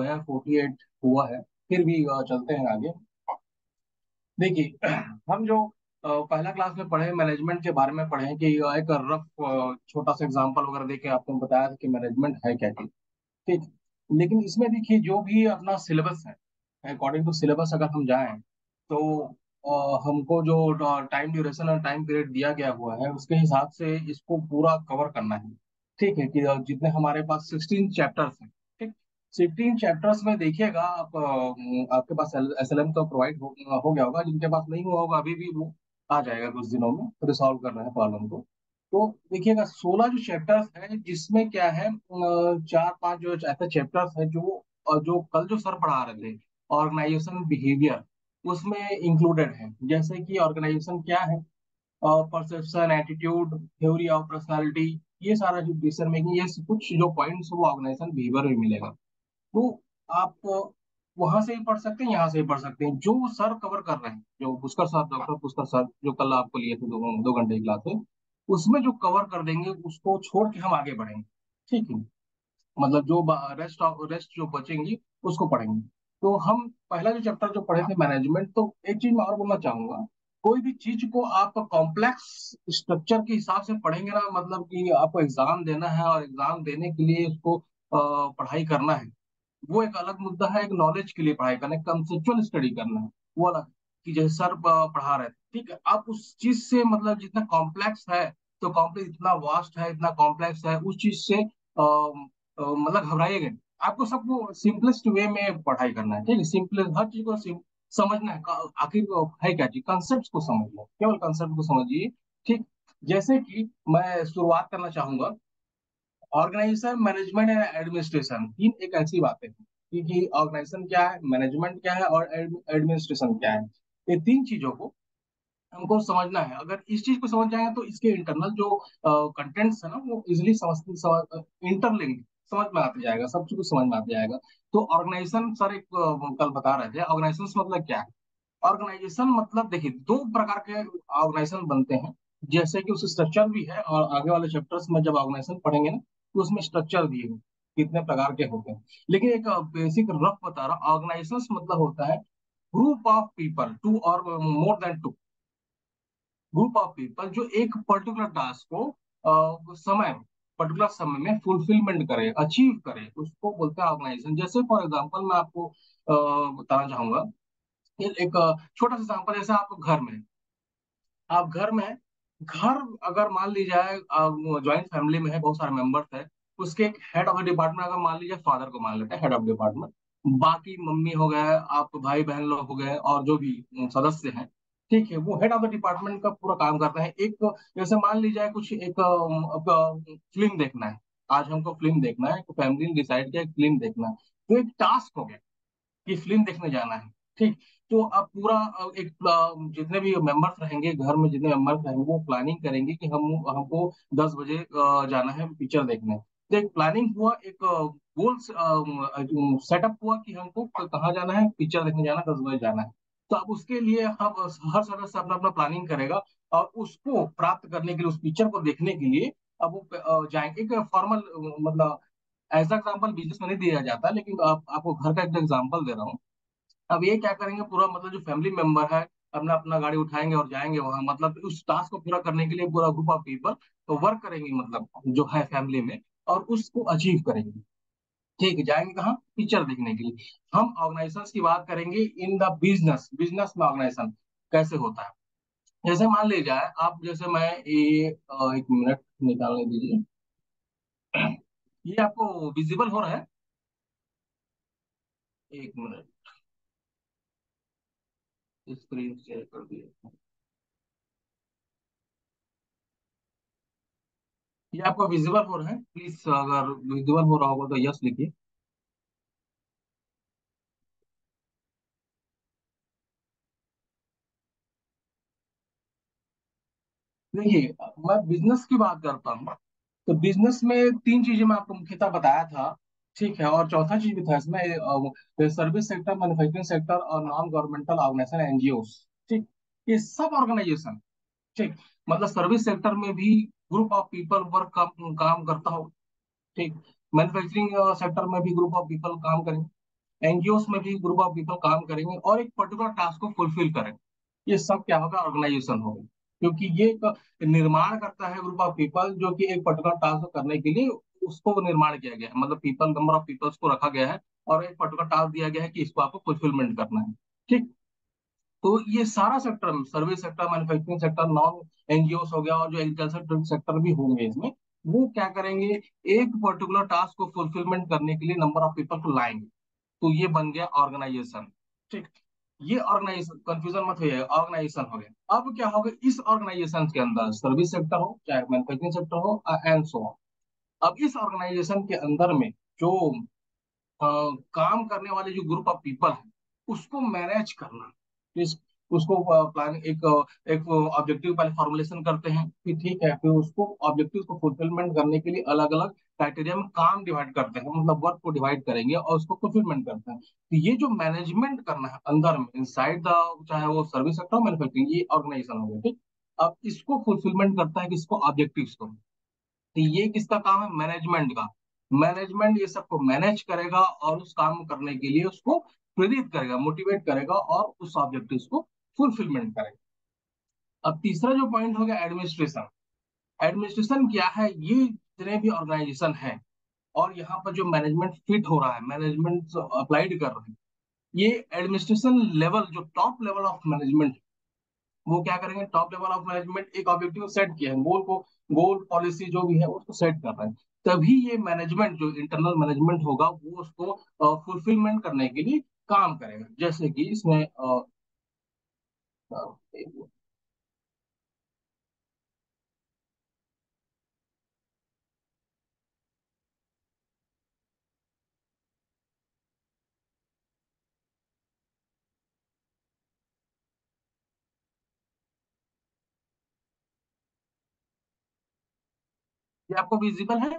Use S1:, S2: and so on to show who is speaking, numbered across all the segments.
S1: 48 हुआ है, फिर भी चलते हैं आगे। देखिए हम जो पहला क्लास में पढ़े मैनेजमेंट के बारे में पढ़े कि एक रफ छोटा सा एग्जांपल वगैरह देके आपको बताया था कि मैनेजमेंट है क्या चीज। ठीक। लेकिन इसमें देखिए जो भी अपना सिलेबस है, अकॉर्डिंग टू सिलेबस अगर हम जाएं तो हमको जो टाइम ड्यूरेशन और टाइम पीरियड दिया गया हुआ है उसके हिसाब से इसको पूरा कवर करना है। ठीक है कि जितने हमारे पास 16 चैप्टर्स हैं। ठीक। 16 चैप्टर्स में देखिएगा आप, आपके पास एसएलएम तो प्रोवाइड हो गया होगा, जिनके पास नहीं हुआ होगा अभी भी वो आ जाएगा कुछ दिनों में, रिसॉल्व कर रहे हैं प्रॉब्लम को। तो देखिएगा 16 जो चैप्टर्स हैं जिसमें क्या है, चार पांच जो ऐसे चैप्टर्स हैं जो कल जो सर पढ़ा रहे थे, ऑर्गेनाइजेशन बिहेवियर, उसमें इंक्लूडेड है। जैसे कि ऑर्गेनाइजेशन क्या है, perception, attitude, theory of personality, ये सारा जो डिसीजन मेकिंग, ये कुछ जो पॉइंट्स वो ऑर्गेनाइजेशन बिहेवियर में मिलेगा। तो आप वहां से ही पढ़ सकते हैं, यहाँ से ही पढ़ सकते हैं। जो सर कवर कर रहे हैं, जो Pushkar sir, doctor Pushkar sir जो कल आपको लिए थे 2 घंटे की क्लास में, उसमें जो कवर कर देंगे उसको छोड़ के हम आगे बढ़ेंगे। ठीक है। मतलब जो रेस्ट जो बचेंगी उसको पढ़ेंगे। तो हम पहला जो चैप्टर जो पढ़े थे मैनेजमेंट, तो एक चीज मैं और बोलना चाहूंगा, कोई भी चीज को आप कॉम्प्लेक्स स्ट्रक्चर के हिसाब से पढ़ेंगे ना, मतलब कि आपको एग्जाम देना है और एग्जाम देने के लिए उसको पढ़ाई करना है, वो एक अलग मुद्दा है। एक नॉलेज के लिए पढ़ाई करना है, कंसेप्चुअल स्टडी करना है, वो अलग है। कि जैसे सर पढ़ा रहे थे, ठीक है, आप उस चीज से मतलब जितना कॉम्प्लेक्स है, तो कॉम्प्लेक्स इतना वास्ट है, इतना कॉम्प्लेक्स है, उस चीज से मतलब घबराइएगा नहीं। आपको सबको सिंपलेस्ट वे में पढ़ाई करना है। ठीक है, सिंपल हर चीज को समझना है। आखिर है क्या चीज, कंसेप्ट को समझना है, केवल कंसेप्ट को समझिए। ठीक। जैसे कि मैं शुरुआत करना चाहूंगा, ऑर्गेनाइजेशन, मैनेजमेंट एंड एडमिनिस्ट्रेशन, तीन एक ऐसी बातें हैं कि ऑर्गेनाइजेशन क्या है, मैनेजमेंट क्या है और एडमिनिस्ट्रेशन क्या है। ये तीन चीजों को हमको समझना है। अगर इस चीज को समझ जाएंगे तो इसके इंटरनल जो कंटेंट्स है ना वो इजिली इंटरलिंक समझ में आते जाएगा, सब चीज को समझ में आते जाएगा। तो ऑर्गेनाइजेशन सर एक कल बता रहे थे, ऑर्गेनाइजेशन मतलब क्या है। ऑर्गेनाइजेशन मतलब देखिए दो प्रकार के ऑर्गेनाइजेशन बनते हैं। जैसे कि उस स्ट्रक्चर भी है, और आगे वाले चैप्टर्स में जब ऑर्गेनाइजेशन पढ़ेंगे ना तो उसमें स्ट्रक्चर दिए हैं कितने प्रकार के होते हैं। लेकिन एक बेसिक रफ बता रहा, ऑर्गेनाइजेशन मतलब होता है ग्रुप ऑफ पीपल, टू और more than two, group of people जो एक पर्टिकुलर टास्क को समय पर्टिकुलर समय में फुलफिलमेंट करे, अचीव करे, उसको बोलते हैं ऑर्गेनाइजेशन। जैसे फॉर एग्जांपल मैं आपको बताना चाहूंगा, एक छोटा सा एग्जांपल। जैसे आप घर में, आप घर में, घर अगर मान ली जाए ज्वाइंट फैमिली में है, बहुत सारे मेंबर्स है, उसके एक हेड ऑफ द डिपार्टमेंट अगर मान लीजिए फादर को मान लेते हैं हेड ऑफ डिपार्टमेंट, बाकी मम्मी हो गए, आप भाई बहन लोग हो गए, और जो भी सदस्य हैं, ठीक है, वो हेड ऑफ द डिपार्टमेंट का पूरा काम करते हैं। एक जैसे मान लीजिए कुछ एक फिल्म देखना है, आज हमको फिल्म देखना है, तो फैमिली ने डिसाइड किया फिल्म देखना है, तो एक टास्क हो गया कि फिल्म देखने जाना है। ठीक। तो अब पूरा जितने भी मेंबर्स रहेंगे घर में, जितने मेंबर्स रहेंगे वो प्लानिंग करेंगे कि हम हमको 10 बजे जाना है पिक्चर देखने। तो एक प्लानिंग हुआ, एक गोल सेटअप हुआ कि हमको कहाँ जाना है, पिक्चर देखने जाना, 10 बजे जाना है। तो अब उसके लिए हम हर सदस्य अपना अपना प्लानिंग करेगा, और उसको प्राप्त करने के लिए, उस पिक्चर को देखने के लिए अब वो जाएंगे। एक फॉर्मल मतलब एज एग्जाम्पल बिजनेस में नहीं दिया जाता, लेकिन आपको घर का एक एग्जाम्पल दे रहा हूँ। अब ये क्या करेंगे, पूरा मतलब जो फैमिली मेंबर है अपना अपना गाड़ी उठाएंगे और जाएंगे वहां, मतलब उस टास्क को पूरा करने के लिए पूरा ग्रुप ऑफ पीपल तो वर्क करेंगे, मतलब जो है फैमिली में, और उसको अचीव करेंगे। ठीक है, जाएंगे कहाँ, पिक्चर देखने के लिए। हम ऑर्गेनाइजेशन की बात करेंगे इन द बिजनेस, बिजनेस में ऑर्गेनाइजेशन कैसे होता है। जैसे मान लीजिए जाए आप, जैसे मैं ये एक मिनट निकालने दीजिए। ये आपको विजिबल हो रहा है, एक मिनट, स्क्रीन शेयर कर दिए। ये आपको विजिबल हो रहा है, प्लीज अगर विजिबल हो रहा होगा तो यस लिखिए। देखिए मैं बिजनेस की बात करता हूँ, तो बिजनेस में तीन चीजें मैं आपको मुख्यतः बताया था। ठीक है, और चौथा चीज भी था इसमें, सर्विस सेक्टर, मैन्युफैक्चरिंग सेक्टर और नॉन गवर्नमेंटल ऑर्गेनाइजेशन, एनजीओ। ठीक। ये सब ऑर्गेनाइजेशन, ठीक, मतलब सर्विस सेक्टर में भी ग्रुप ऑफ पीपल वर्क काम करता हो। ठीक। मैन्युफैक्चरिंग सेक्टर में भी ग्रुप ऑफ पीपल काम करें। एनजीओस में भी ग्रुप ऑफ पीपल काम करेंगे और एक पर्टिकुलर टास्क को फुलफिल करेंगे। ये सब क्या होगा, ऑर्गेनाइजेशन होगा। क्योंकि ये एक निर्माण करता है ग्रुप ऑफ पीपल, जो कि एक पर्टिकुलर टास्क करने के लिए उसको निर्माण किया गया है, मतलब पीपल, नंबर ऑफ पीपल्स को रखा गया है और एक पर्टिकुलर टास्क दिया गया है कि इसको आपको फुलफिलमेंट करना है। ठीक। तो ये सारा sector, service sector, manufacturing sector, non NGOs हो गया, और जो एग्रीकल्चर सेक्टर भी होंगे इसमें, वो क्या करेंगे, एक पर्टिकुलर टास्क को फुलफिलमेंट करने के लिए नंबर ऑफ पीपल को लाएंगे। तो ये बन गया ऑर्गेनाइजेशन। ठीक। ये ऑर्गेनाइजेशन, कंफ्यूजन मत होइए, ऑर्गेनाइजेशन हो गया। अब क्या होगा, इस ऑर्गेनाइजेशन के अंदर सर्विस सेक्टर हो चाहे मैन्युफैक्चरिंग सेक्टर हो एंड सो ऑन, अब इस ऑर्गेनाइजेशन के अंदर में जो काम करने वाले जो ग्रुप ऑफ पीपल है उसको मैनेज करना। इस उसको प्लान, एक ऑब्जेक्टिव पहले फॉर्मुलेशन करते हैं, फिर ठीक है, फिर उसको ऑब्जेक्टिव को फुलफिलमेंट करने के लिए अलग अलग क्राइटेरिया में काम डिवाइड करते हैं, मतलब वर्क को डिवाइड करेंगे और उसको फुलफिलमेंट करते हैं। तो ये जो मैनेजमेंट करना है अंदर में, इनसाइड द, चाहे वो सर्विस सेक्टर हो मैन्युफैक्चरिंग, ये ऑर्गेनाइजेशन हो गया। ठीक। अब इसको फुलफिलमेंट करता है किसको, ऑब्जेक्टिव्स को। तो ये किसका काम है, मैनेजमेंट का। मैनेजमेंट ये सबको मैनेज करेगा और उस काम करने के लिए उसको प्रेरित करेगा, मोटिवेट करेगा और उस ऑब्जेक्टिव्स को फुलफिलमेंट करेगा। अब तीसरा जो पॉइंट हो गया, एडमिनिस्ट्रेशन। एडमिनिस्ट्रेशन क्या है, ये जितने भी ऑर्गेनाइजेशन है और यहाँ पर जो मैनेजमेंट फिट हो रहा है, मैनेजमेंट अप्लाइड कर रहे हैं, ये एडमिनिस्ट्रेशन लेवल, जो टॉप लेवल ऑफ मैनेजमेंट, वो क्या करेंगे, टॉप लेवल ऑफ मैनेजमेंट एक ऑब्जेक्टिव सेट किया है, गोल को, गोल पॉलिसी जो भी है उसको सेट कर रहे हैं। तभी ये मैनेजमेंट, जो इंटरनल मैनेजमेंट होगा, वो उसको फुलफिलमेंट करने के लिए काम करेगा। जैसे कि इसमें ये आपको विजिबल है?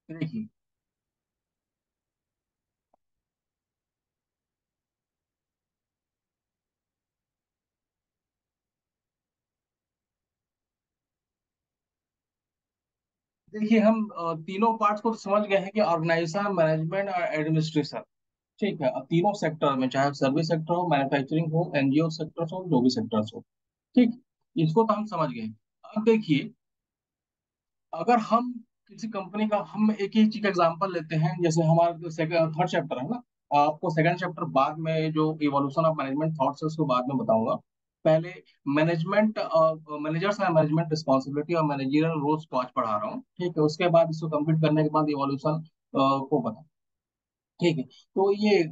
S1: देखिए, देखिए हम तीनों पार्ट्स को तो समझ गए हैं कि ऑर्गेनाइजेशन, मैनेजमेंट और एडमिनिस्ट्रेशन। ठीक है, अब तीनों सेक्टर में, चाहे सर्विस सेक्टर हो, मैन्युफैक्चरिंग हो, एनजीओ सेक्टर हो, जो भी सेक्टर्स हो, ठीक, इसको तो हम समझ गए। अब देखिए, अगर हम किसी कंपनी का, हम एक ही चीज का एग्जांपल लेते हैं, जैसे हमारा थर्ड चैप्टर है ना, आपको सेकंड चैप्टर बाद में, जो इवोल्यूशन ऑफ मैनेजमेंट थॉट्स है उसको बाद में बताऊंगा। पहले management, managers and management responsibility और मैनेजरियल रोल्स को आज पढ़ा रहा हूँ। ठीक है, उसके बाद इसको कंप्लीट करने के बाद इवोल्यूशन को बता। ठीक है, तो ये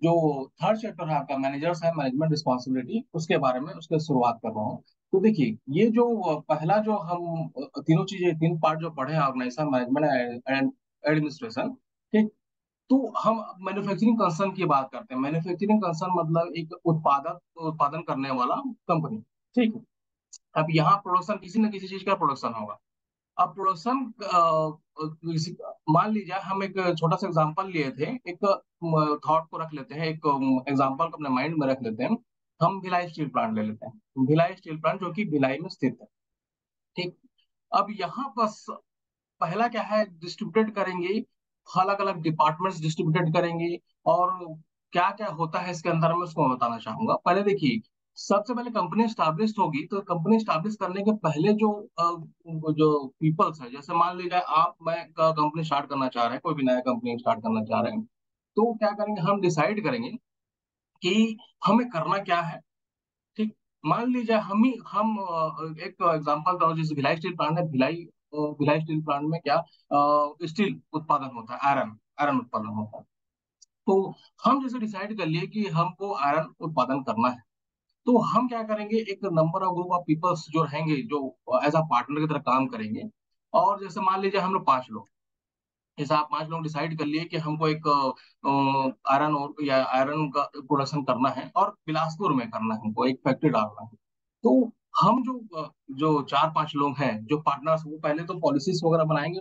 S1: जो थर्ड चैप्टर है आपका, मैनेजर्स है मैनेजमेंट रिस्पॉन्सिबिलिटी, उसके बारे में उसके शुरुआत कर रहा हूँ। तो देखिए, ये जो पहला जो हम तीनों चीजें, तीन पार्ट जो पढ़े हैं, ऑर्गेनाइजेशन, मैनेजमेंट एंड एडमिनिस्ट्रेशन। ठीक। तो हम मैन्युफैक्चरिंग कंसर्न की बात करते हैं। मैन्युफैक्चरिंग कंसर्न मतलब एक उत्पादन करने वाला कंपनी। ठीक है। अब यहाँ प्रोडक्शन, किसी न किसी चीज का प्रोडक्शन होगा। अब प्रोडक्शन, मान लीजिए हम एक छोटा सा एग्जांपल लिए थे, एक थॉट को रख लेते हैं, एक एग्जांपल को अपने माइंड में रख लेते हैं। हम भिलाई स्टील प्लांट ले लेते हैं, भिलाई स्टील प्लांट जो कि भिलाई में स्थित है। ठीक। अब यहाँ बस पहला क्या है, डिस्ट्रीब्यूटेड करेंगे, अलग अलग डिपार्टमेंट्स डिस्ट्रीब्यूटेड करेंगे, और क्या क्या होता है इसके अंदर में उसको मैं बताना चाहूंगा। पहले देखिए, सबसे पहले कंपनी स्टैब्लिश होगी, तो कंपनी स्टैब्लिश करने के पहले जो जो पीपल्स है, जैसे मान लीजिए आप, मैं कंपनी स्टार्ट करना चाह रहे हैं, कोई भी नया कंपनी स्टार्ट करना चाह रहे हैं, तो क्या करेंगे, हम डिसाइड करेंगे कि हमें करना क्या है। ठीक। मान लीजिए एक एग्जांपल दो, जैसे भिलाई स्टील प्लांट है, भिलाई स्टील प्लांट में क्या स्टील उत्पादन होता है, आयरन आयरन उत्पादन होता है। तो हम जैसे डिसाइड कर लिए कि हमको आयरन उत्पादन करना है, तो हम क्या करेंगे, एक number of group of peoples जो रहेंगे, जो एज अ पार्टनर की तरह काम करेंगे। और जैसे मान लीजिए हम लोग 5 लोग, जैसे आप 5 लोग डिसाइड कर लिए कि हमको एक आयरन और या आयरन का प्रोडक्शन करना है और बिलासपुर में करना है, हमको एक फैक्ट्री डालना है। तो हम जो 4-5 लोग हैं जो पार्टनर्स, वो पहले तो पॉलिसीज वगैरह बनाएंगे,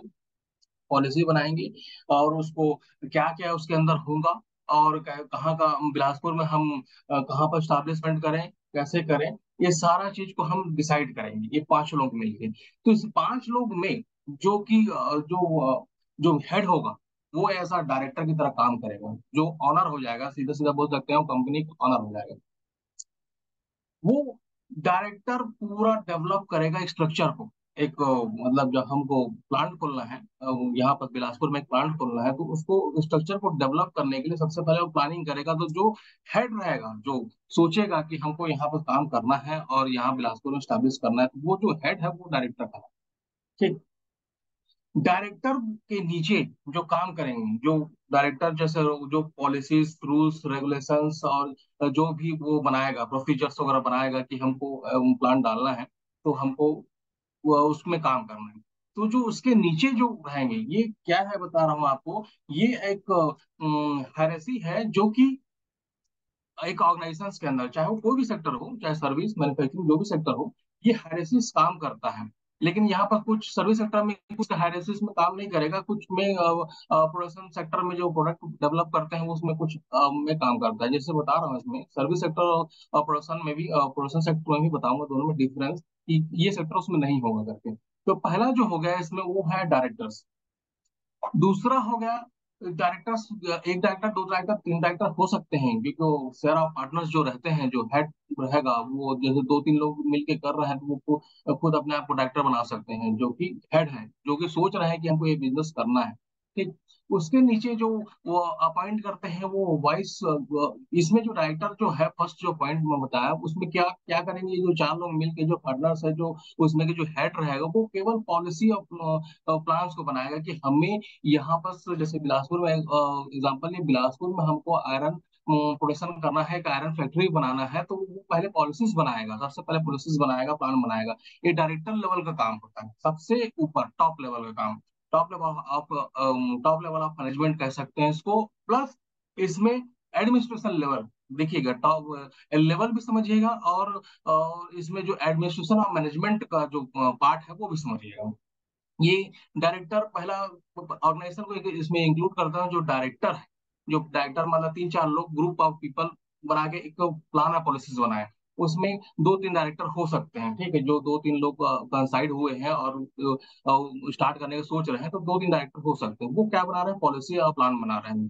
S1: पॉलिसी बनाएंगे, और उसको क्या क्या उसके अंदर होगा, और कहाँ का बिलासपुर में हम कहाँ पर स्टैब्लिशमेंट करें, कैसे करें, ये सारा चीज को हम डिसाइड करेंगे, ये 5 लोग मिलके। तो इस 5 लोग में जो कि जो हेड होगा वो ऐसा डायरेक्टर की तरह काम करेगा, जो ऑनर हो जाएगा, सीधा सीधा बोल सकते हैं, वो कंपनी का ऑनर हो जाएगा। वो डायरेक्टर पूरा डेवलप करेगा स्ट्रक्चर को। एक मतलब जब हमको प्लांट खोलना है, यहाँ पर बिलासपुर में एक प्लांट खोलना है, तो उसको स्ट्रक्चर को डेवलप करने के लिए सबसे पहले वो प्लानिंग करेगा। तो जो हेड रहेगा, जो सोचेगा कि हमको यहाँ पर काम करना है और यहाँ बिलासपुर में स्टैब्लिश करना है, तो वो जो हेड है वो डायरेक्टर का है। ठीक। डायरेक्टर के नीचे जो काम करेंगे, जो डायरेक्टर जैसे जो पॉलिसीज रूल्स रेगुलेशंस और जो भी वो बनाएगा, प्रोसीजर्स वगैरह बनाएगा कि हमको प्लान डालना है, तो हमको वो उसमें काम करना है। तो जो उसके नीचे जो रहेंगे, ये क्या है बता रहा हूँ आपको, ये एक हेरेसी है जो कि एक ऑर्गेनाइजेशन के अंदर, चाहे वो कोई भी सेक्टर हो, चाहे सर्विस मैन्युफैक्चरिंग जो भी सेक्टर हो, ये हायरेसिस काम करता है। लेकिन यहाँ पर कुछ सर्विस सेक्टर में कुछ हायरेसिस में काम नहीं करेगा, कुछ में प्रोडक्शन सेक्टर में जो प्रोडक्ट डेवलप करते हैं वो उसमें कुछ में काम करता है। जैसे बता रहा हूँ, इसमें सर्विस सेक्टर और प्रोडक्शन में भी, प्रोडक्शन सेक्टर में भी बताऊंगा दोनों में डिफरेंस कि ये सेक्टर उसमें नहीं होगा करके। तो पहला जो हो गया इसमें वो है डायरेक्टर्स। दूसरा हो गया डायरेक्टर्स। एक डायरेक्टर, दो डायरेक्टर, तीन डायरेक्टर हो सकते हैं, क्योंकि शेयर ऑफ पार्टनर्स जो रहते हैं, जो हेड रहेगा, वो जैसे दो तीन लोग मिलके कर रहे हैं, तो वो खुद अपने आप को डायरेक्टर बना सकते हैं, जो कि हेड है, जो कि सोच रहे हैं कि हमको ये बिजनेस करना है। ठीक। उसके नीचे जो वो अपॉइंट करते हैं वो वाइस। इसमें जो डायरेक्टर जो है, फर्स्ट जो पॉइंट मैं बताया, उसमें क्या क्या करेंगे, ये जो 4 लोग मिलके जो पार्टनर्स है, जो उसमें के जो हेड रहेगा, वो केवल पॉलिसी और प्लान्स को बनाएगा कि हमें यहाँ पर, जैसे बिलासपुर में एग्जांपल, ये बिलासपुर में हमको आयरन प्रोडक्शन करना है, एक आयरन फैक्ट्री बनाना है, तो वो पहले पॉलिसीज बनाएगा, सबसे पहले पॉलिसीज बनाएगा, प्लान बनाएगा। ये डायरेक्टर लेवल का काम होता है, सबसे ऊपर टॉप लेवल का काम। Top level of top level of management कह सकते हैं इसको। प्लस इसमें एडमिनिस्ट्रेशन लेवल देखिएगा, टॉप लेवल भी समझिएगा, और इसमें जो एडमिनिस्ट्रेशन और मैनेजमेंट का जो पार्ट है वो भी समझिएगा। ये डायरेक्टर पहला ऑर्गेनाइजेशन को इसमें इंक्लूड करता है, जो डायरेक्टर है। जो डायरेक्टर मतलब 3-4 लोग, ग्रुप ऑफ पीपल बना के एक प्लान या पॉलिसीज बनाए। उसमें दो तीन डायरेक्टर हो सकते हैं, ठीक है, जो दो तीन लोग कंसाइड हुए हैं और स्टार्ट करने का सोच रहे हैं, तो दो तीन डायरेक्टर हो सकते हैं, वो क्या बना रहे हैं, पॉलिसी और प्लान बना रहे हैं।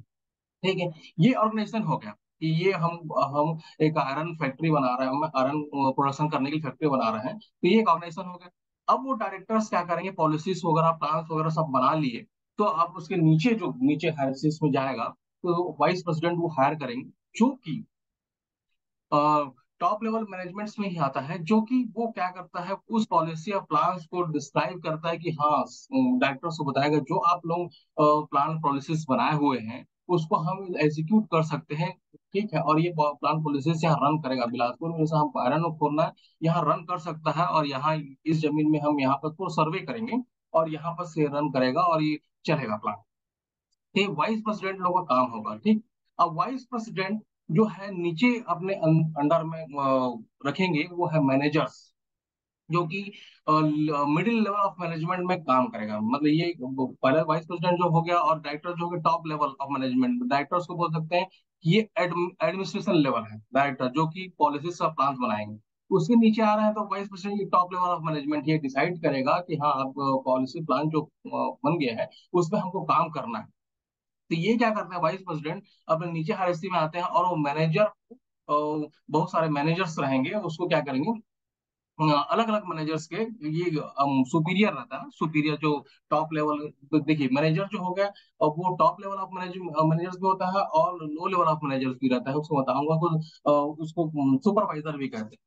S1: ठीक है। ये ऑर्गेनाइजेशन हो गया कि ये हम एक आयरन फैक्ट्री बना रहे हैं, हम आयरन प्रोडक्शन करने की फैक्ट्री बना रहे हैं, तो ये एक ऑर्गेनाइजेशन हो गया। अब वो डायरेक्टर्स क्या करेंगे, पॉलिसीज वगैरह प्लान्स वगैरह सब बना लिए। तो अब उसके नीचे जो नीचे हायरसीज में जाएगा, तो वाइस प्रेसिडेंट वो हायर करेंगे, जो कि टॉप लेवल मैनेजमेंट्स में ही आता है, जो कि वो क्या करता है, उस पॉलिसी या प्लान्स को डिस्क्राइब करता है कि हाँ, डायरेक्टर्स को बताएगा जो आप लोग प्लान पॉलिसीज बनाए हुए हैं, उसको हम एग्जीक्यूट कर सकते हैं। ठीक है, और ये प्लान पॉलिसीज यहाँ रन करेगा बिलासपुर में, जैसे हम आयरन खोलना है, यहाँ रन कर सकता है, और यहाँ इस जमीन में हम यहाँ पर पूरा सर्वे करेंगे और यहाँ पर से रन करेगा और ये चलेगा प्लान। ये वाइस प्रेसिडेंट लोगों का काम होगा। ठीक। अब वाइस प्रेसिडेंट जो है नीचे अपने अंडर में रखेंगे, वो है मैनेजर्स, जो कि मिडिल लेवल ऑफ मैनेजमेंट में काम करेगा। मतलब ये पहले वाइस प्रेसिडेंट जो हो गया, और डायरेक्टर जो हो गया top level of management. Directors को बोल सकते हैं कि ये एडमिनिस्ट्रेशन लेवल है, डायरेक्टर जो कि पॉलिसीज का प्लान बनाएंगे। उसके नीचे आ रहे हैं तो वाइस प्रेसिडेंट, ये टॉप लेवल ऑफ मैनेजमेंट, ये डिसाइड करेगा कि हाँ, अब पॉलिसी प्लान जो बन गया है उस पर हमको काम करना है। तो ये क्या करते हैं वाइस प्रेसिडेंट, अपने नीचे हायरार्की में आते हैं, और वो मैनेजर, बहुत सारे मैनेजर्स रहेंगे, उसको क्या करेंगे, अलग अलग मैनेजर्स के, ये सुपीरियर रहता है ना, सुपीरियर जो टॉप लेवल। तो देखिए, मैनेजर जो हो गया, वो टॉप लेवल ऑफ मैनेजर्स भी होता है और लो लेवल ऑफ मैनेजर्स भी रहता है, उसको बताऊंगा कुछ। उसको सुपरवाइजर भी कहते हैं।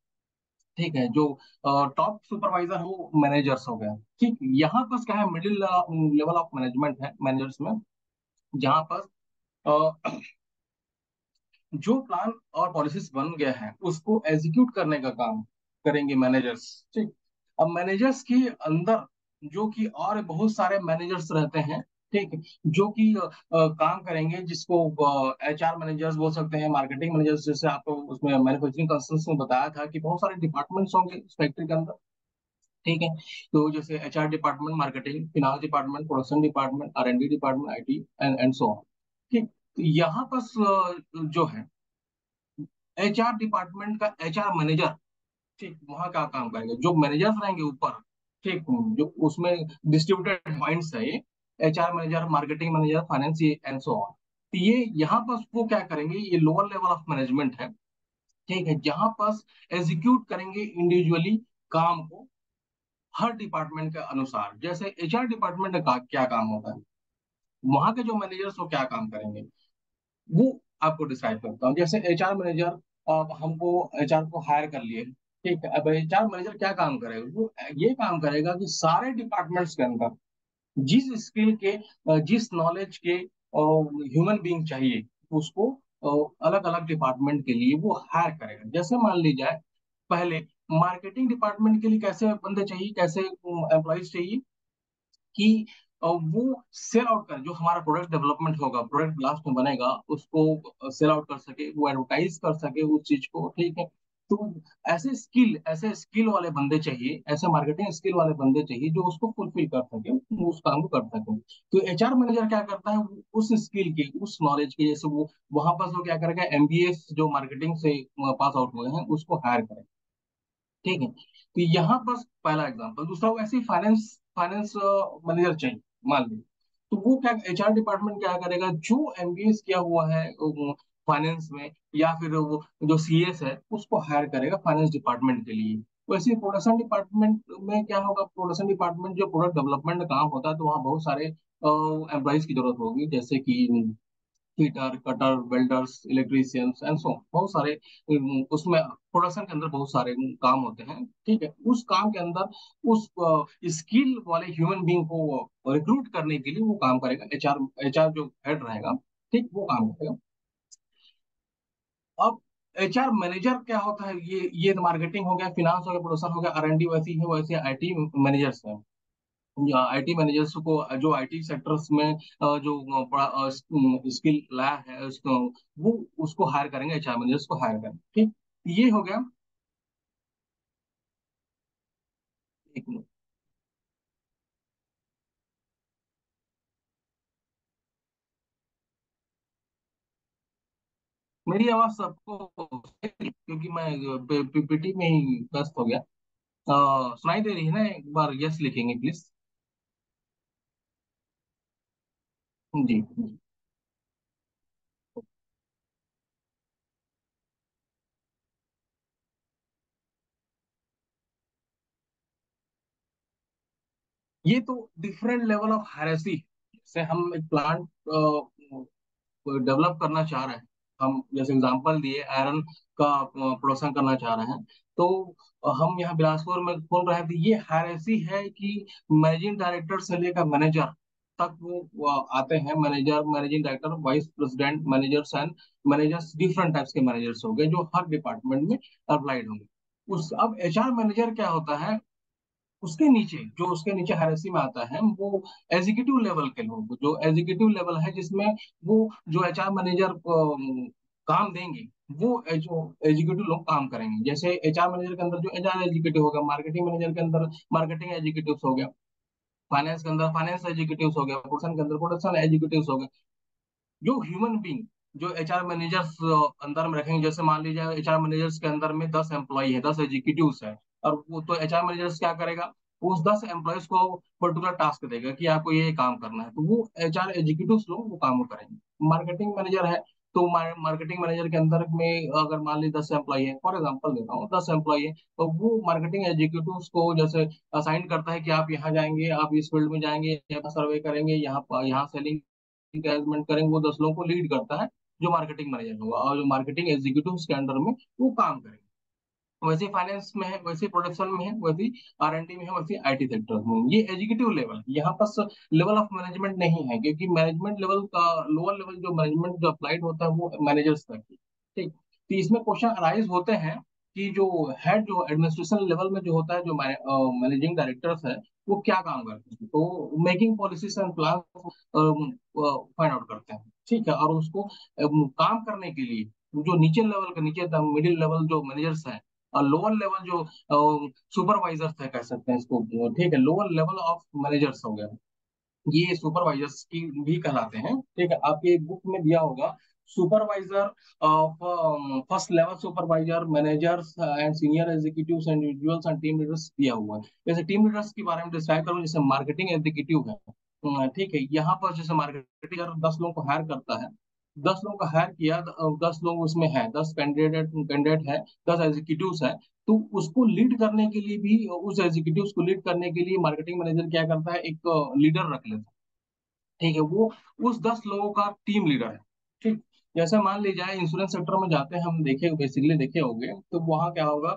S1: ठीक है, जो टॉप सुपरवाइजर है वो मैनेजर्स हो गया। ठीक। यहाँ पर क्या है, मिडिल लेवल ऑफ मैनेजमेंट है मैनेजर्स में, जहाँ पर जो प्लान और पॉलिसीज बन गया है उसको एग्जीक्यूट करने का काम करेंगे मैनेजर्स। ठीक। अब मैनेजर्स के अंदर जो कि और बहुत सारे मैनेजर्स रहते हैं, ठीक, जो कि काम करेंगे, जिसको HR मैनेजर्स बोल सकते हैं, मार्केटिंग मैनेजर्स, जैसे आपको उसमें मैन्युफैक्चरिंग कंसल्स में बताया था कि बहुत सारे डिपार्टमेंट्स होंगे इस फैक्ट्री के अंदर। ठीक है। तो जैसे HR department, marketing, finance department, production department, R&D department, IT and so on. ठीक। तो यहाँ पर जो है HR डिपार्टमेंट का HR मैनेजर, ठीक, वहाँ क्या काम करेंगे जो मैनेजर्स रहेंगे ऊपर, ठीक, जो उसमें डिस्ट्रीब्यूटेड पॉइंट्स है ये, HR manager, marketing manager, finance and so on. तो ये यहाँ पर वो क्या करेंगे, ये लोअर लेवल ऑफ मैनेजमेंट है, ठीक है, जहां पर एग्जीक्यूट करेंगे इंडिविजुअली काम को, हर डिपार्टमेंट के अनुसार। जैसे HR डिपार्टमेंट का क्या काम होता है, वहां के जो मैनेजर्स वो क्या काम करेंगे, वो आपको डिसाइड करता हूँ। जैसे HR मैनेजर, हमको HR को हायर कर लिए, ठीक है, अब HR मैनेजर क्या काम करेगा, वो ये काम करेगा कि सारे डिपार्टमेंट्स के अंदर जिस स्किल के, जिस नॉलेज के ह्यूमन बीइंग चाहिए, उसको अलग अलग डिपार्टमेंट के लिए वो हायर करेगा। जैसे मान ली जाए, पहले मार्केटिंग डिपार्टमेंट के लिए कैसे बंदे चाहिए, कैसे एम्प्लॉयज चाहिए, कि वो सेल आउट कर, जो हमारा प्रोडक्ट डेवलपमेंट होगा, प्रोडक्ट लास्ट में बनेगा, उसको सेल आउट कर सके, वो एडवर्टाइज कर सके उस चीज को, ठीक है। तो ऐसे स्किल वाले बंदे चाहिए, ऐसे मार्केटिंग स्किल वाले बंदे चाहिए जो उसको फुलफिल कर सके, उस काम को कर सके। तो HR मैनेजर क्या करता है, वो उस स्किल के, उस नॉलेज के, जैसे वो वहां पर वो क्या करेगा, MBA जो मार्केटिंग से पास आउट हुए हैं उसको हायर करेगा, ठीक है। तो यहाँ बस पहला एग्जांपल। दूसरा, वैसे ही फाइनेंस फाइनेंस मैनेजर चाहिए, मान लीजिए, तो वो क्या, HR डिपार्टमेंट क्या करेगा, जो MBA किया हुआ है फाइनेंस में, या फिर वो जो CS है उसको हायर करेगा फाइनेंस डिपार्टमेंट के लिए। वैसे प्रोडक्शन डिपार्टमेंट में क्या होगा, प्रोडक्शन डिपार्टमेंट जो प्रोडक्ट डेवलपमेंट का काम होता है, तो वहाँ बहुत सारे एम्प्लॉयज की जरूरत होगी, जैसे कि fitter, cutter, welders, electricians and so, बहुत सारे उसमें प्रोडक्शन के अंदर बहुत सारे काम होते हैं, ठीक है। उस काम के अंदर उस स्किल वाले ह्यूमन बीइंग को रिक्रूट करने के लिए वो काम करेगा, HR जो हेड रहेगा, ठीक, वो काम करेगा। अब HR मैनेजर क्या होता है, ये मार्केटिंग हो गया, फिनांस हो गया, प्रोडक्शन हो गया, R&D वैसी है, वैसे IT मैनेजर्स हैं, या IT मैनेजर्स को जो IT सेक्टर्स में जो बड़ा स्किल लाया है उसको, वो उसको हायर करेंगे, HR मैनेजर्स को हायर करेंगे, ठीक। ये हो गया। एक मिनट, मेरी आवाज सबको, क्योंकि मैं PPT में ही व्यस्त हो गया। सुनाई दे रही है ना, एक बार यस लिखेंगे प्लीज। जी जी। ये तो डिफरेंट लेवल ऑफ हायरार्की। जैसे हम एक प्लांट डेवलप करना चाह रहे हैं, हम जैसे एग्जांपल दिए आयरन का प्रोडक्शन करना चाह रहे हैं, तो हम यहाँ बिलासपुर में खोल रहे हैं, तो ये हायरार्की है कि मैनेजिंग डायरेक्टर से लेकर मैनेजर तक वो आते हैं। Manager, managing director, vice president, managers and managers, different types के मैनेजर्स हो गए जो हर डिपार्टमेंट में अप्लाइड होंगे। उस अब HR मैनेजर क्या होता है, उसके नीचे, जो उसके नीचे हायरार्की में आता है, वो एग्जीक्यूटिव लेवल के लोग, जो एग्जीक्यूटिव लेवल है जिसमें वो जो HR मैनेजर काम देंगे, वो जो एग्जीक्यूटिव लोग काम करेंगे। जैसे HR मैनेजर के अंदर जो HR एग्जीक्यूटिव होगा, मार्केटिंग मैनेजर के अंदर मार्केटिंग एग्जीक्यूटिव हो गया, फाइनेंस के अंदर फाइनेंस एग्जीक्यूटिव हो गया, प्रोडक्शन के अंदर प्रोडक्शन एग्जीक्यूटिव हो गया। जो ह्यूमन बींग, जो HR मैनेजर्स अंदर में रखेंगे, जैसे मान लीजिए HR मैनेजर्स के अंदर में 10 एम्प्लॉय है, 10 एग्जीक्यूटिव्स है, और वो तो HR मैनेजर्स क्या करेगा, उस 10 एम्प्लॉयज को पर्टिकुलर टास्क देगा कि आपको ये काम करना है, तो वो HR एग्जीक्यूटिव्स लोग वो काम वो करेंगे। मार्केटिंग मैनेजर है, तो मार्केटिंग मैनेजर के अंदर में अगर मान लीजिए 10 एम्प्लॉय है, फॉर एग्जाम्पल देता हूँ, 10 एम्प्लॉय है, तो वो मार्केटिंग एग्जीक्यूटिव्स को जैसे असाइन करता है कि आप यहाँ जाएंगे, आप इस फील्ड में जाएंगे, यहाँ सर्वे करेंगे, यहाँ सेलिंग एंगेजमेंट करेंगे, वो 10 लोगों को लीड करता है, जो मार्केटिंग मैनेजर होगा, और जो मार्केटिंग एग्जीक्यूटिव के अंडर में वो काम करेंगे। वैसे फाइनेंस में है, वैसे प्रोडक्शन में है, वैसे R&D में है, वैसे IT सेक्टर में है। ये एग्जीक्यूटिव लेवल है, यहाँ पर लेवल ऑफ मैनेजमेंट नहीं है, क्योंकि मैनेजमेंट लेवल का लोअर लेवल जो मैनेजमेंट जो अप्लाइड होता है वो मैनेजर्स तक ही, ठीक। तो इसमें क्वेश्चन अराइज होते हैं कि जो हेड, जो एडमिनिस्ट्रेशन लेवल में जो होता है, जो मैनेजिंग डायरेक्टर्स है, वो क्या काम करते हैं, तो making policies and plan find out करते हैं, ठीक है। और उसको काम करने के लिए जो नीचे लेवल के, नीचे मिडिल लेवल जो मैनेजर्स हैं, और लोअर लेवल जो सुपरवाइजर्स है, कह सकते हैं इसको, ठीक है, लोअर लेवल ऑफ मैनेजर्स हो गए, ये सुपरवाइजर्स की भी कहलाते हैं, ठीक है। आपके बुक में दिया होगा supervisor, first level supervisor, managers and senior executives, individuals and team leaders दिया हुआ है। जैसे टीम लीडर्स के बारे में डिस्क्राइब करूँ, जैसे मार्केटिंग एग्जीक्यूटिव है, ठीक है, यहाँ पर जैसे मार्केटिंग 10 लोगों को हायर करता है, 10 लोगों को हायर किया, 10 लोग उसमें है, 10 कैंडिडेट कैंडिडेट है, 10 एग्जीक्यूटिव्स है, तो उसको लीड करने के लिए भी, उस एग्जीक्यूटिव्स को लीड करने के लिए मार्केटिंग मैनेजर क्या करता है, एक लीडर रख लेता है, ठीक है, वो उस 10 लोगों का टीम लीडर है। ठीक, जैसे मान लीजिए इंश्योरेंस सेक्टर में जाते हैं, हम देखे बेसिकली देखे होंगे, तो वहाँ क्या होगा,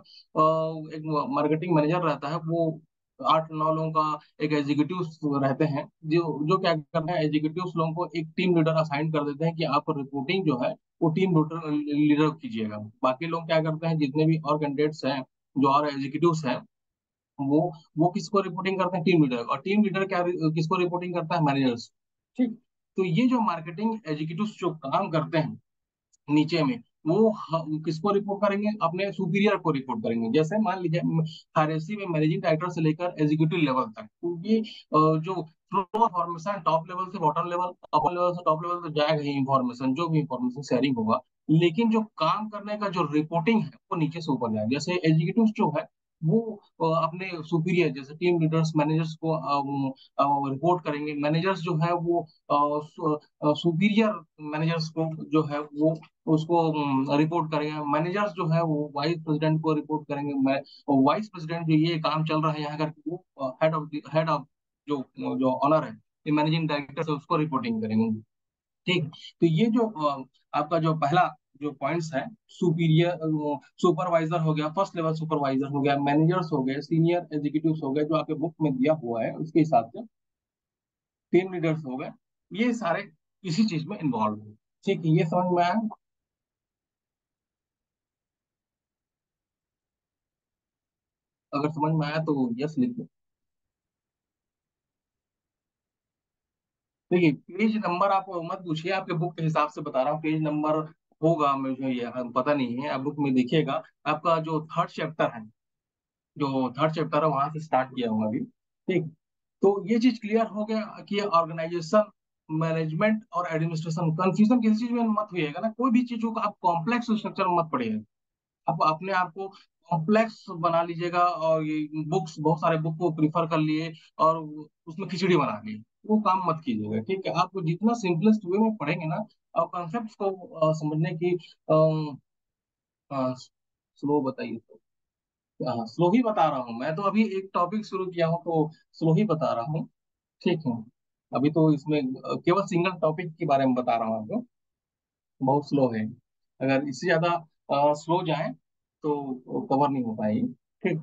S1: एक मार्केटिंग मैनेजर रहता है, वो 8-9 लोगों का एक एग्जीक्यूटिव रहते हैं, जो जो क्या करते हैं, एग्जीक्यूटिव लोगों को एक टीम लीडर असाइन कर देते हैं कि आप रिपोर्टिंग जो है वो टीम लीडर लीडर कीजिएगा। बाकी लोग क्या करते हैं, जितने भी और कैंडिडेट्स हैं, जो और एग्जीक्यूटिव्स हैं, वो वो किसको रिपोर्टिंग करते हैं, टीम लीडर, और टीम लीडर क्या किसको रिपोर्टिंग करता है, मैनेजर्स। ठीक, तो ये जो मार्केटिंग एग्जीक्यूटिव जो काम करते हैं नीचे में, वो किसको रिपोर्ट करेंगे, अपने सुपीरियर को रिपोर्ट करेंगे। जैसे मान लीजिए हायरार्की में मैनेजिंग डायरेक्टर से लेकर एग्जीक्यूटिव लेवल तक, तो ये जो फ्लो इंफॉर्मेशन टॉप लेवल से बॉटम लेवल, अपर लेवल से टॉप लेवल तो जाएगा ही इंफॉर्मेशन, जो भी इंफॉर्मेशन शेयरिंग होगा, लेकिन जो काम करने का जो रिपोर्टिंग है वो नीचे से ऊपर जाएगा। जैसे एग्जीक्यूटिव जो है वो अपने सुपीरियर जैसे टीम लीडर्स मैनेजर्स को रिपोर्ट करेंगे, मैनेजर्स जो है वो सुपीरियर मैनेजर्स को जो है वो उसको रिपोर्ट करेंगे, मैनेजर्स जो है वो वाइस प्रेसिडेंट को रिपोर्ट करेंगे, वाइस प्रेसिडेंट जो ये काम चल रहा है यहाँ कर, वो हेड ऑफ जो जो ऑनर है, ये मैनेजिंग डायरेक्टर से उसको रिपोर्टिंग करेंगे। ठीक, तो ये जो आपका जो पहला जो पॉइंट्स है, सुपीरियर सुपरवाइजर हो गया, फर्स्ट लेवल सुपरवाइजर हो गया, मैनेजर्स हो गए, सीनियर एग्जीक्यूटिव्स हो गए, जो आपके बुक में दिया हुआ है उसके हिसाब से, टीम लीडर्स हो गए, ये सारे इसी चीज में इन्वॉल्व है। ठीक है, ये समझ में आया? अगर समझ में आया तो यस लिखिए। देखिए, पेज नंबर आप मत पूछिए, आपके बुक के हिसाब से बता रहा हूँ, पेज नंबर होगा, मुझे ये पता नहीं है, आप बुक में देखिएगा, आपका जो थर्ड चैप्टर है, जो थर्ड चैप्टर है वहां से स्टार्ट किया हूँ अभी। ठीक, तो ये चीज क्लियर हो गया कि ऑर्गेनाइजेशन, मैनेजमेंट और एडमिनिस्ट्रेशन, कंफ्यूजन किसी चीज में मत होइएगा ना, कोई भी चीजों का आप कॉम्प्लेक्स स्ट्रक्चर में मत पढ़िएगा, आप अपने आप को कॉम्प्लेक्स बना लीजिएगा, और ये बुक्स, बहुत सारे बुक को प्रिफर कर लिए और उसमें खिचड़ी बना ली, वो काम मत कीजिएगा। ठीक है, आपको जितना सिंपलेस्ट वे में पढ़ेंगे ना, और कॉन्सेप्ट को समझने की, स्लो बताइए तो, हाँ स्लो ही बता रहा हूँ, मैं तो अभी एक टॉपिक शुरू किया हूँ तो स्लो ही बता रहा हूँ। ठीक है, अभी तो इसमें केवल सिंगल टॉपिक के बारे में बता रहा हूँ आपको, बहुत स्लो है, अगर इससे ज्यादा स्लो जाए तो कवर नहीं हो पाएगी। ठीक,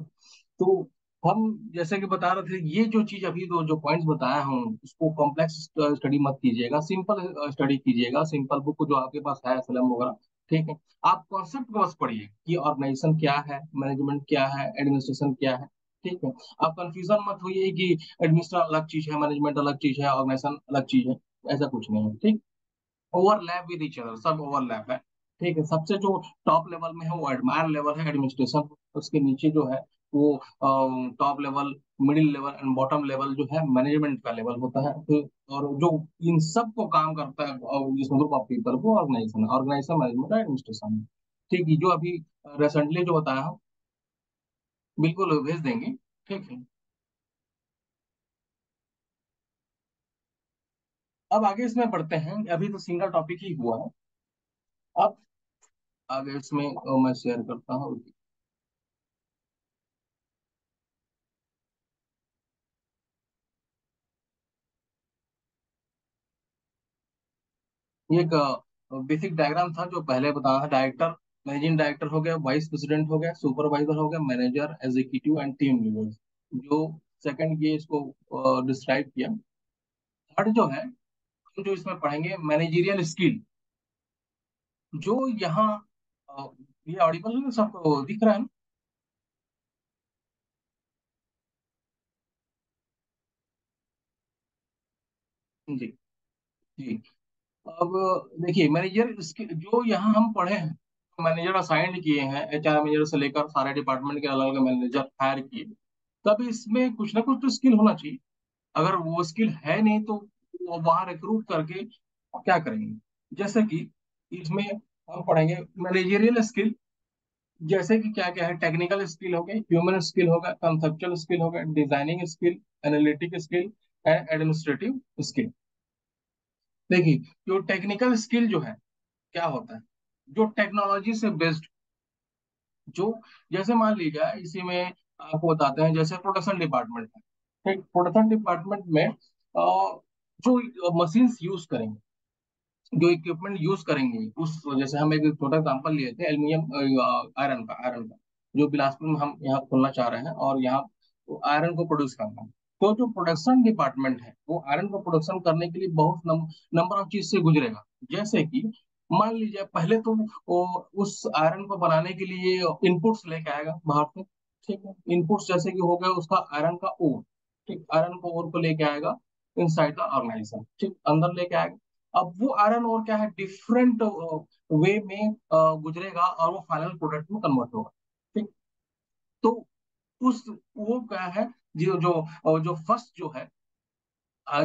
S1: तो हम जैसे कि बता रहे थे, ये जो चीज अभी जो पॉइंट्स बताया हूँ, उसको कॉम्प्लेक्स स्टडी मत कीजिएगा, सिंपल स्टडी कीजिएगा, सिंपल बुक जो आपके पास है एसएलएम वगैरह। ठीक है, आप कॉन्सेप्ट को बस पढ़िए कि ऑर्गेनाइजेशन क्या है, मैनेजमेंट क्या है, एडमिनिस्ट्रेशन क्या है। ठीक है, आप कंफ्यूजन मत होइए कि एडमिनिस्ट्रेशन अलग चीज है, मैनेजमेंट अलग चीज है, ऑर्गेनाइजेशन अलग चीज है, ऐसा कुछ नहीं है। ठीक, ओवरलैप विद ईच अदर, सब ओवरलैप है। ठीक है, सबसे जो टॉप लेवल में है वो एडमायर लेवल है, एडमिनिस्ट्रेशन, उसके नीचे जो है वो top level, middle level and bottom level जो है मैनेजमेंट का लेवल होता है। तो और जो इन सब को काम करता है, जिस ग्रुप ऑफ पीपल को ऑर्गेनाइजेशन, ऑर्गेनाइजेशन मैनेजमेंट एडमिनिस्ट्रेशन। ठीक है, जो अभी रिसेंटली जो बताया हूँ, बिल्कुल भेज देंगे। ठीक है, अब आगे इसमें बढ़ते हैं, अभी तो सिंगल टॉपिक ही हुआ है। अब आगे इसमें मैं शेयर करता हूँ। ये एक बेसिक डायग्राम था जो पहले बताया था, डायरेक्टर, मैनेजिंग डायरेक्टर हो गया, वाइस प्रेसिडेंट हो गया, सुपरवाइजर हो गया, manager, executive and team leaders, जो सेकंड ये इसको डिस्क्राइब किया। थर्ड जो है, हम जो इसमें पढ़ेंगे मैनेजरियल स्किल, जो यहाँ ये ऑडिबल सबको दिख रहा है ना? जी, जी, अब देखिए मैनेजर जो यहाँ हम पढ़े हैं, मैनेजर असाइंड किए हैं, एचआर मैनेजर से लेकर सारे डिपार्टमेंट के अलग अलग मैनेजर हायर किए, तब इसमें कुछ ना कुछ तो स्किल होना चाहिए। अगर वो स्किल है नहीं तो वो वहां रिक्रूट करके क्या करेंगे? जैसे कि इसमें हम पढ़ेंगे मैनेजरियल स्किल, जैसे कि क्या क्या है, टेक्निकल स्किल हो गए, ह्यूमन स्किल हो गया, कंसेप्चुअल स्किल हो गया, designing skill, analytic skill and administrative skill. देखिए, जो टेक्निकल स्किल जो है क्या होता है, जो टेक्नोलॉजी से बेस्ड, जो जैसे मान लीजिए इसी में आपको बताते हैं, जैसे प्रोडक्शन डिपार्टमेंट है, ठीक, प्रोडक्शन डिपार्टमेंट में जो मशीन्स यूज करेंगे, जो इक्विपमेंट यूज करेंगे, उस, जैसे हम एक छोटा एग्जांपल लिए थे एल्यूमिनियम, आयरन का जो बिलासपुर में हम यहाँ खोलना चाह रहे हैं, और यहाँ आयरन को प्रोड्यूस करना है। तो जो प्रोडक्शन डिपार्टमेंट है वो आयरन को प्रोडक्शन करने के लिए बहुत नंबर ऑफ चीज से गुजरेगा। जैसे कि मान लीजिए पहले तो वो उस आयरन को बनाने के लिए इनपुट्स लेके आएगा बाहर से, ठीक है, इनपुट्स जैसे कि हो गया उसका आयरन का ओर, ठीक, आयरन को ओर को लेके आएगा इनसाइड द ऑर्गेनाइजेशन, ठीक, अंदर लेके आएगा। अब वो आयरन और क्या है, डिफरेंट वे में गुजरेगा और वो फाइनल प्रोडक्ट में कन्वर्ट होगा, ठीक। तो उस, वो क्या है, जो फर्स्ट जो है,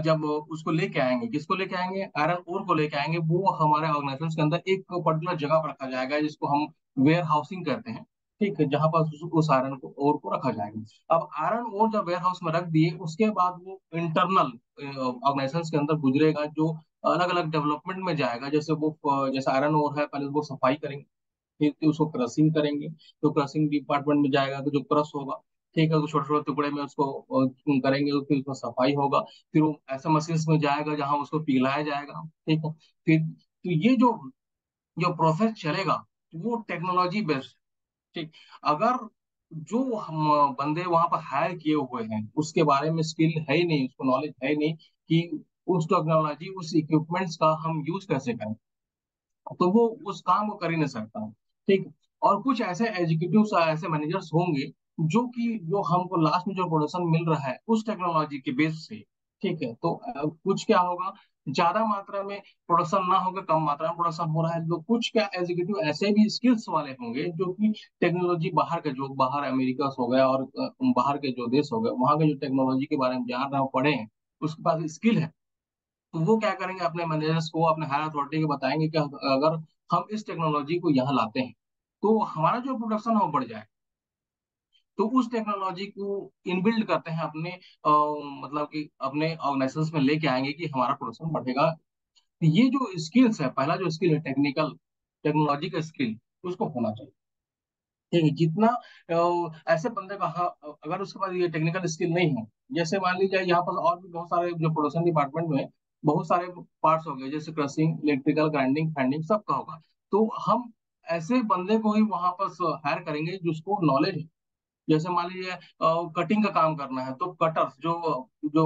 S1: जब उसको लेके आएंगे, किसको लेके आएंगे, आयरन ओर को लेके आएंगे, वो हमारे ऑर्गेनाइजेशन के अंदर एक पर्टिकुलर जगह पर रखा जाएगा जिसको हम वेयर हाउसिंग कहते हैं, ठीक है, जहां पर उस आयरन को ओर को रखा जाएगा। अब आयरन ओर जब वेयर हाउस में रख दिए, उसके बाद वो इंटरनल ऑर्गेनाइजेशन के अंदर गुजरेगा, जो अलग अलग डेवलपमेंट में जाएगा। जैसे वो जैसे आयरन ओर है, पहले वो सफाई करेंगे, फिर उसको क्रशिंग करेंगे, तो क्रशिंग डिपार्टमेंट में जाएगा तो जो क्रश होगा, ठीक है, तो छोटे छोटे टुकड़े में उसको करेंगे, फिर उसमें सफाई होगा, फिर वो ऐसे मशीन में जाएगा जहां उसको पिघलाया जाएगा, ठीक है। फिर तो ये जो जो प्रोसेस चलेगा वो टेक्नोलॉजी बेस्ड, ठीक। अगर जो हम बंदे वहां पर हायर किए हुए हैं उसके बारे में स्किल है ही नहीं, उसको नॉलेज है ही नहीं कि उस टेक्नोलॉजी, उस इक्विपमेंट्स का हम यूज कैसे करें, तो वो उस काम को कर ही नहीं सकता, ठीक। और कुछ ऐसे एग्जीक्यूटिव्स, ऐसे मैनेजर्स होंगे जो हमको लास्ट में जो प्रोडक्शन मिल रहा है उस टेक्नोलॉजी के बेस से, ठीक है। तो कुछ क्या होगा, ज्यादा मात्रा में प्रोडक्शन ना होगा, कम मात्रा में प्रोडक्शन हो रहा है, तो कुछ क्या एग्जीक्यूटिव ऐसे भी स्किल्स वाले होंगे जो कि टेक्नोलॉजी बाहर के, जो बाहर अमेरिका हो गया और बाहर के जो देश हो गए, वहां के जो टेक्नोलॉजी के बारे में जान रहे हैं, पढ़े हैं, उसके पास स्किल है, तो वो क्या करेंगे, अपने मैनेजर्स को, अपने हायर अथॉरिटी को बताएंगे कि अगर हम इस टेक्नोलॉजी को यहाँ लाते हैं तो हमारा जो प्रोडक्शन है वो बढ़ जाए। तो उस टेक्नोलॉजी को इनबिल्ड करते हैं अपने मतलब कि अपने ऑर्गेनाइजेशन में लेके आएंगे कि हमारा प्रोडक्शन बढ़ेगा। तो ये जो स्किल्स है, पहला जो स्किल है टेक्निकल, टेक्नोलॉजी का स्किल, उसको होना चाहिए, ठीक है। जितना ऐसे बंदे का, हाँ, अगर उसके पास ये टेक्निकल स्किल नहीं है, जैसे मान लीजिए यहाँ पर और भी बहुत सारे जो प्रोडक्शन डिपार्टमेंट में बहुत सारे पार्ट्स हो गए, जैसे क्रशिंग, इलेक्ट्रिकल, ग्राइंडिंग, फैंडिंग, सबका होगा, तो हम ऐसे बंदे को ही वहां पर हायर करेंगे जिसको नॉलेज है। जैसे मान लीजिए कटिंग का काम करना है, तो कटर्स जो जो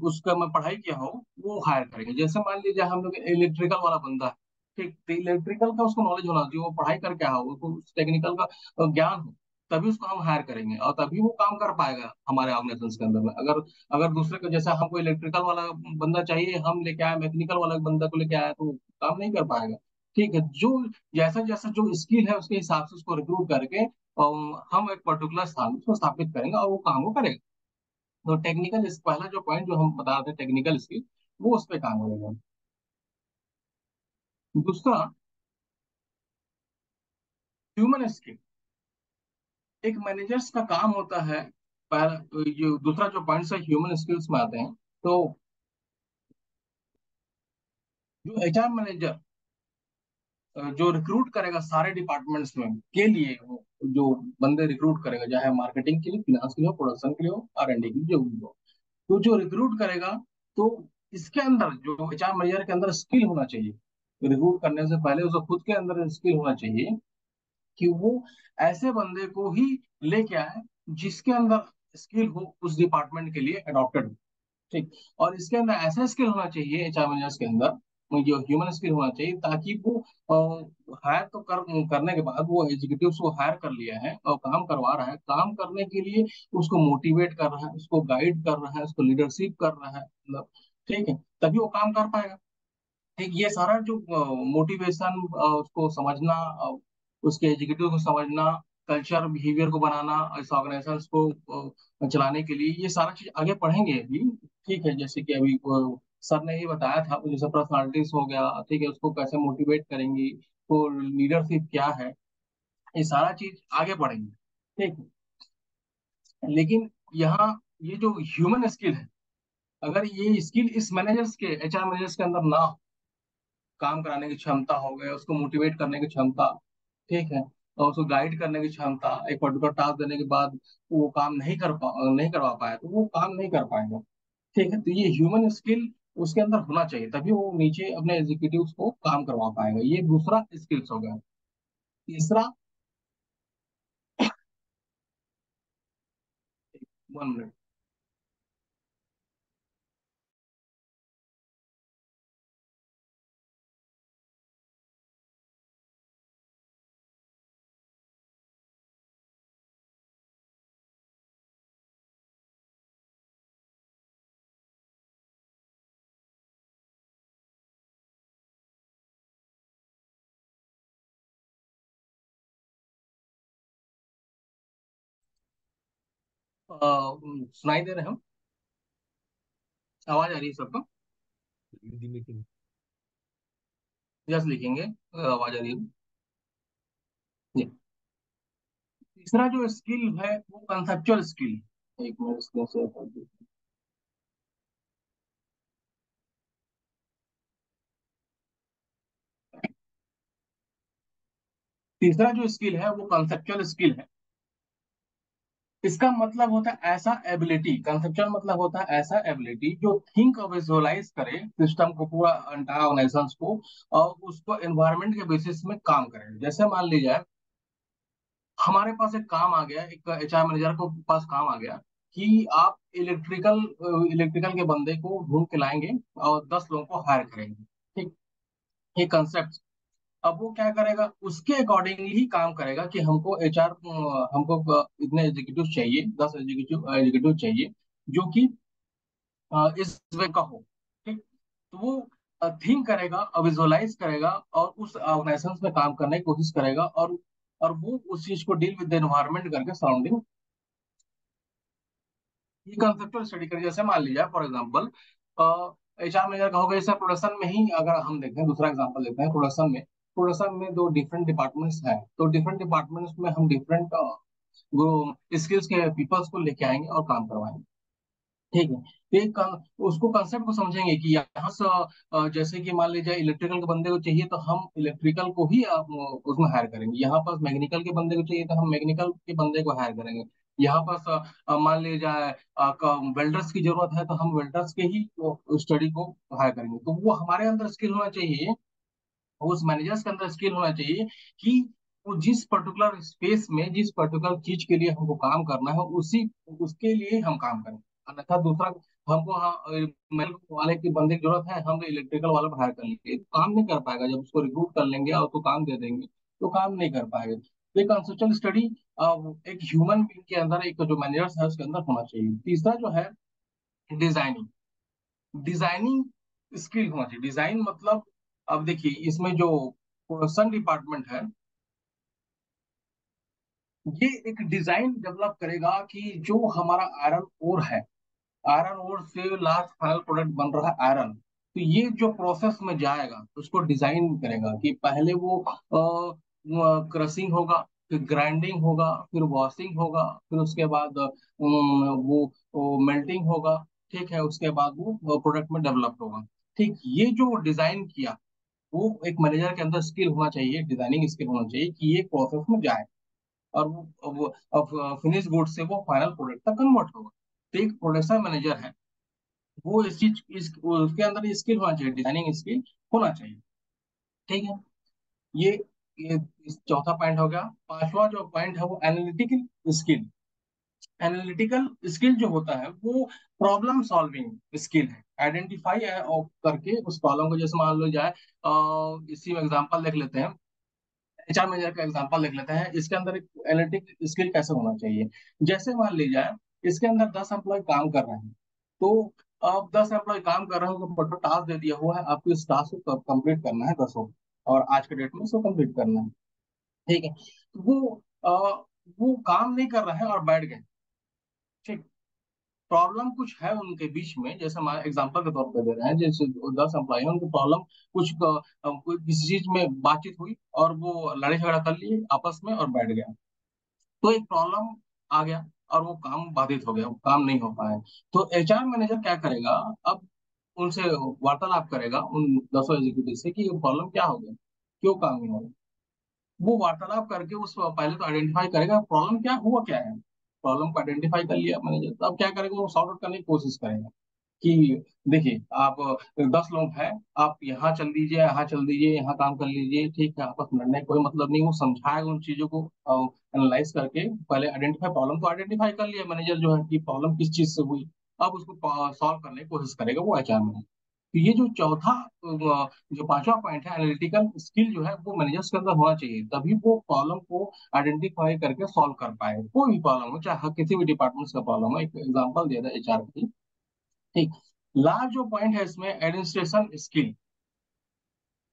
S1: उसका मैं पढ़ाई किया हो वो हायर करेंगे। जैसे मान लीजिए हम लोग इलेक्ट्रिकल वाला बंदा है, ठीक, तो इलेक्ट्रिकल का उसको नॉलेज होना चाहिए, वो पढ़ाई करके हो, उसको टेक्निकल का ज्ञान हो, तभी उसको हम हायर करेंगे और तभी वो काम कर पाएगा हमारे ऑर्गेनाइजेशन के अंदर में। अगर अगर दूसरे को, जैसा हमको इलेक्ट्रिकल वाला बंदा चाहिए, हम लेके आए मैकेनिकल वाला बंदा को लेके आया, तो वो काम नहीं कर पाएगा, ठीक है। जो जैसा जैसा जो स्किल है उसके हिसाब से उसको रिक्रूट करके हम एक पर्टिकुलर स्थान को स्थापित करेंगे और वो काम वो करेगा। तो टेक्निकल, पहला जो पॉइंट जो हम बता रहे थे टेक्निकल स्किल, वो उस पर काम करेगा। दूसरा, ह्यूमन स्किल, एक मैनेजर्स का काम होता है, पहला जो दूसरा जो पॉइंट है ह्यूमन स्किल्स में आते हैं, तो जो एचआर मैनेजर जो रिक्रूट करेगा सारे डिपार्टमेंट्स में के लिए, वो जो बंदे रिक्रूट करेगा, चाहे मार्केटिंग के लिए, फिनेंस के लिए हो, प्रोडक्शन के लिए हो, R&D के लिए, जो भी हो, तो जो रिक्रूट करेगा, तो इसके अंदर जो एचआर मैनेजर के अंदर स्किल होना चाहिए, रिक्रूट करने से पहले उसको खुद के अंदर स्किल होना चाहिए कि वो ऐसे बंदे को ही लेके आए जिसके अंदर स्किल हो उस डिपार्टमेंट के लिए अडॉप्टेड, ठीक। और इसके अंदर ऐसा स्किल होना चाहिए एचआर मैनेजर्स के अंदर, जो ह्यूमन स्किल होना चाहिए, ताकि वो हायर तो करने के बाद वो एग्जीक्यूटिव्स को हायर कर लिया है और काम करवा रहा है, काम करने के लिए उसको मोटिवेट कर रहा है, उसको गाइड कर रहा है, उसको लीडरशिप कर रहा है, मतलब, ठीक है, तभी वो काम कर पाएगा, ठीक। ये सारा जो मोटिवेशन, उसको समझना, उसके एग्जीक्यूटिव को समझना, कल्चर बिहेवियर को बनाना, इस ऑर्गेनाइजेशन को चलाने के लिए, ये सारा चीज आगे पढ़ेंगे अभी, ठीक है। जैसे कि अभी सर ने ही बताया था, जैसे पर्सनालिटीज हो गया, ठीक है, उसको कैसे मोटिवेट करेंगी, तो लीडरशिप क्या है, ये सारा चीज आगे बढ़ेंगे, ठीक है। लेकिन यहाँ ये जो ह्यूमन स्किल है, अगर ये स्किल इस मैनेजर्स के, एचआर मैनेजर्स के अंदर ना हो, काम कराने की क्षमता हो गया, उसको मोटिवेट करने की क्षमता, ठीक है, और उसको गाइड करने की क्षमता, एक पर्टिकुलर टास्क देने के बाद वो काम नहीं करवा पाया, तो वो काम नहीं कर पाएगा, ठीक है। तो ये ह्यूमन स्किल उसके अंदर होना चाहिए, तभी वो नीचे अपने एग्जीक्यूटिव्स को काम करवा पाएगा। ये दूसरा स्किल्स हो गया। तीसरा, 1 मिनट। सुनाई दे रहे हम? आवाज आ रही है सबको?
S2: धीमे धीमे।
S1: जस्ट लिखेंगे, आवाज आ रही है। ये तीसरा जो स्किल है वो कंसेप्चुअल स्किल है। एक मिनट, इसमें से तीसरा जो स्किल है वो कंसेप्चुअल स्किल है। इसका मतलब होता है ऐसा एबिलिटी, कंसेप्चुअल मतलब होता है ऐसा एबिलिटी जो थिंक और विजुअलाइज करे सिस्टम को, पूरा एंटायर ऑर्गेनाइजेशंस को, और उसको एनवायरनमेंट के बेसिस में काम करे। जैसे मान लीजिए हमारे पास एक काम आ गया, एक एचआर मैनेजर को पास काम आ गया कि आप इलेक्ट्रिकल के बंदे को ढूंढ के लाएंगे और 10 लोगों को हायर करेंगे, ठीक। ये कंसेप्ट, अब वो क्या करेगा, उसके अकॉर्डिंगली ही काम करेगा कि हमको इतने एग्जीक्यूटिव चाहिए, 10 एग्जीक्यूटिव एग्जीक्यूटिव चाहिए जो कि इस वे का हो, ठीक। तो वो थिंक करेगा और विजुअलाइज करेगा और उस ऑर्गेनाइजेशन में काम करने की कोशिश करेगा, और वो उस चीज को डील विद द एनवायरमेंट करके सराउंडिंग, ये कंसेप्चुअल स्टडी करें। जैसे मान लीजिए फॉर एग्जांपल एचआर मैनेजर का होगा, जैसे प्रोडक्शन में ही अगर हम देखें, दूसरा एग्जांपल लेते हैं, प्रोडक्शन में दो डिफरेंट डिपार्टमेंट्स हैं, तो डिफरेंट डिपार्टमेंट्स में हम डिफरेंट वो स्किल्स के पीपल्स को लेके आएंगे और काम करवाएंगे, ठीक है। तो उसको कंसेप्ट को समझेंगे कि यहाँ से जैसे कि मान लीजिए इलेक्ट्रिकल के बंदे को चाहिए तो हम इलेक्ट्रिकल को ही उसमें हायर करेंगे, यहाँ पास मैकेनिकल के बंदे को चाहिए तो हम मैकेनिकल के बंदे को हायर करेंगे, यहाँ पास मान लीजिए वेल्डर्स की जरूरत है तो हम वेल्डर्स के ही स्टडी को हायर करेंगे। तो वो हमारे अंदर स्किल होना चाहिए, उस मैनेजर्स के अंदर स्किल होना चाहिए कि वो जिस पर्टिकुलर स्पेस में, जिस पर्टिकुलर चीज के लिए हमको काम करना है, उसी उसके लिए हम काम करें। अन्यथा दूसरा, हमको हाँ मेल वाले की बंदे की जरूरत है, हम इलेक्ट्रिकल वाला को हायर कर लेंगे, तो काम नहीं कर पाएगा। जब उसको रिक्रूट कर लेंगे और उसको काम दे देंगे तो काम नहीं कर पाएगा। तो एक कंसेप्चुअल स्टडी एक ह्यूमन बीइंग के अंदर, एक जो मैनेजर्स है उसके अंदर होना चाहिए। तीसरा जो है डिजाइनिंग, डिजाइनिंग स्किल होना चाहिए। डिजाइन मतलब, अब देखिए इसमें जो प्रोडक्शन डिपार्टमेंट है, ये एक डिजाइन डेवलप करेगा कि जो हमारा आयरन ओर है, आयरन ओर से लास्ट फाइनल प्रोडक्ट बन रहा है आयरन, तो ये जो प्रोसेस में जाएगा उसको डिजाइन करेगा कि पहले वो क्रशिंग होगा, फिर ग्राइंडिंग होगा, फिर वॉशिंग होगा, फिर उसके बाद वो मेल्टिंग होगा, ठीक है, उसके बाद वो प्रोडक्ट में डेवलप होगा, ठीक। ये जो डिजाइन किया, वो एक मैनेजर के अंदर स्किल होना चाहिए, डिजाइनिंग स्किल होना चाहिए कि ये प्रोसेस में जाए और वो फिनिश गुड से वो फाइनल प्रोडक्ट तक कन्वर्ट होगा। तो एक प्रोडक्शन मैनेजर है, वो उसके अंदर स्किल होना चाहिए, डिजाइनिंग स्किल होना चाहिए, ठीक है। ये ये चौथा पॉइंट हो गया। पांचवा जो पॉइंट है वो एनालिटिकल स्किल। एनालिटिकल स्किल जो होता है वो प्रॉब्लम सॉल्विंग स्किल है। आइडेंटिफाई करके उस प्रॉब्लम को, जैसे मान लो जाए इसी में एग्जांपल देख लेते हैं, एचआर मैनेजर का एग्जांपल देख लेते हैं, इसके अंदर एक एनालिटिक स्किल कैसे होना चाहिए। जैसे मान लीजिए इसके अंदर 10 एम्प्लॉय काम कर रहे हैं, तो अब 10 एम्प्लॉय काम कर रहे हैं, उनको बड़ा टास्क दे दिया हुआ है, आपको इस टास्क को कंप्लीट करना है 10 और आज के डेट में इसको कंप्लीट करना है, ठीक है। तो वो काम नहीं कर रहे हैं और बैठ गए, ठीक। प्रॉब्लम कुछ है उनके बीच में, जैसे हमारे एग्जांपल के तौर पे दे रहे हैं, जैसे 10 एम्प्लॉय हैं, उनकी प्रॉब्लम कुछ कोई किसी चीज में बातचीत हुई और वो लड़ाई झगड़ा कर लिए आपस में और बैठ गया, तो एक प्रॉब्लम आ गया और वो काम बाधित हो गया, वो काम नहीं हो पाया। तो एचआर मैनेजर क्या करेगा, अब उनसे वार्तालाप करेगा उन 10 एग्जीक्यूटिव से कि ये प्रॉब्लम क्या हो गया, क्यों काम नहीं हो रहा। वो वार्तालाप करके उस पहले तो आइडेंटिफाई करेगा प्रॉब्लम क्या हुआ क्या है। प्रॉब्लम को आइडेंटिफाई कर लिया मैनेजर, तो अब क्या करेगा, वो सॉर्ट आउट करने की कोशिश करेगा कि देखिए आप 10 लोग हैं, आप यहाँ चल दीजिए, यहाँ चल दीजिए, यहाँ काम कर लीजिए, ठीक है, आपस में लड़ने का कोई मतलब नहीं। वो समझाएगा उन चीजों को एनालाइज करके, पहले आइडेंटिफाई, प्रॉब्लम को आइडेंटिफाई कर लिया मैनेजर जो है कि प्रॉब्लम किस चीज से हुई, अब उसको सॉल्व करने की कोशिश करेगा वो एचआर मैनेजर। तो ये जो चौथा जो पांचवा पॉइंट है, एनालिटिकल स्किल जो है वो मैनेजर्स के अंदर होना चाहिए, तभी वो प्रॉब्लम को आइडेंटिफाई करके सॉल्व कर पाए, कोई भी प्रॉब्लम हो, चाहे किसी भी डिपार्टमेंट का प्रॉब्लम हो। एक एग्जांपल दिया था एचआर की, ठीक। लास्ट जो पॉइंट है इसमें, एडमिनिस्ट्रेशन स्किल।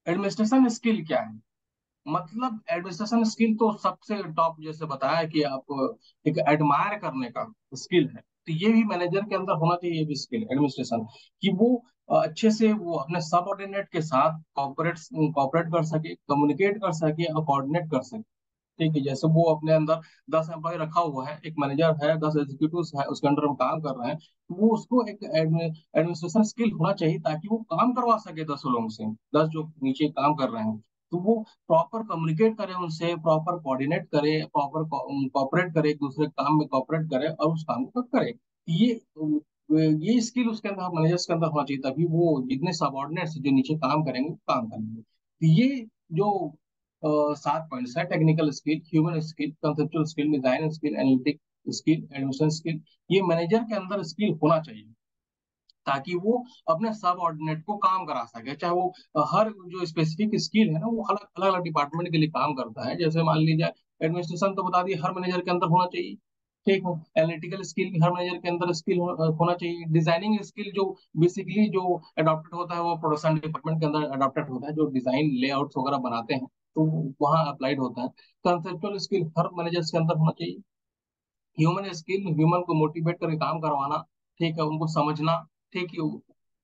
S1: एडमिनिस्ट्रेशन स्किल क्या है, मतलब एडमिनिस्ट्रेशन स्किल तो सबसे टॉप, जैसे बताया कि आप एक एडमायर करने का स्किल है, तो ये भी मैनेजर के अंदर होना चाहिए, ये भी स्किल एडमिनिस्ट्रेशन, कि वो अच्छे से वो अपने सबऑर्डिनेट के साथ कॉपरेट कर सके, कम्युनिकेट कर सके और कोऑर्डिनेट कर सके। ठीक है, जैसे वो अपने अंदर 10 एम्प्लॉय रखा हुआ है, एक मैनेजर है, 10 एग्जीक्यूटिव है, उसके अंडर में काम कर रहे हैं, तो वो उसको एक एडमिनिस्ट्रेशन स्किल होना चाहिए ताकि वो काम करवा सके 10 लोगों से, 10 जो नीचे काम कर रहे हैं, तो वो प्रॉपर कम्युनिकेट करे उनसे, प्रॉपर कोऑर्डिनेट करे, प्रॉपर कॉपरेट करे, एक दूसरे के काम में कॉपरेट करे और उस काम को करे। ये स्किल उसके अंदर, मैनेजर्स के अंदर होना चाहिए, तभी वो जितने सबऑर्डिनेट्स जो नीचे काम करेंगे वो काम करेंगे। तो ये जो 7 पॉइंट्स है, technical skill, human skill, conceptual skill, design skill, analytic skill, admission skill, ये मैनेजर के अंदर स्किल होना चाहिए ताकि वो अपने सब ऑर्डिनेट को काम करा सके। चाहे वो हर जो स्पेसिफिक स्किल है ना, वो अलग अलग अलग डिपार्टमेंट के लिए काम करता है। जैसे मान लीजिए एडमिनिस्ट्रेशन तो बता दिए हर मैनेजर के अंदर होना चाहिए, ठीक है। एनालिटिकल स्किल भी हर मैनेजर के अंदर स्किल होना चाहिए। डिजाइनिंग स्किल जो बेसिकली जो अडॉप्टेड होता है वो प्रोडक्शन डिपार्टमेंट के अंदर अडॉप्टेड होता है, जो डिजाइन लेआउट्स वगैरह बनाते हैं, तो वहाँ अप्लाइड होता है। कंसेप्चुअल स्किल हर मैनेजर्स के अंदर होना चाहिए। ह्यूमन स्किल, ह्यूमन को मोटिवेट करके काम करवाना, ठीक है, उनको समझना, ठीक है,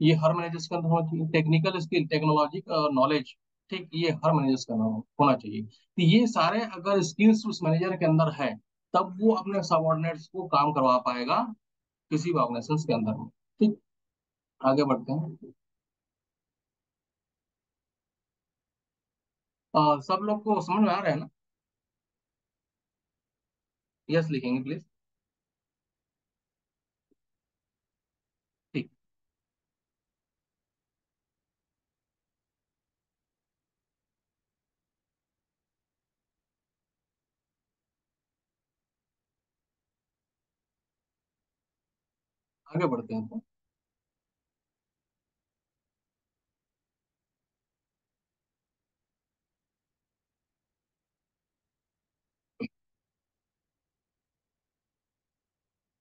S1: ये हर मैनेजर्स के अंदर होना चाहिए। टेक्निकल स्किल, टेक्नोलॉजी का नॉलेज, ठीक, ये हर मैनेजर्स का होना चाहिए। तो ये सारे अगर स्किल्स उस मैनेजर के अंदर है, तब वो अपने सबऑर्डिनेट्स को काम करवा पाएगा किसी भी ऑर्गेनाइजेशन के अंदर में। ठीक, आगे बढ़ते हैं। सब लोग को समझ में आ रहा है ना? यस लिखेंगे प्लीज। ठीक, आगे बढ़ते हैं तो।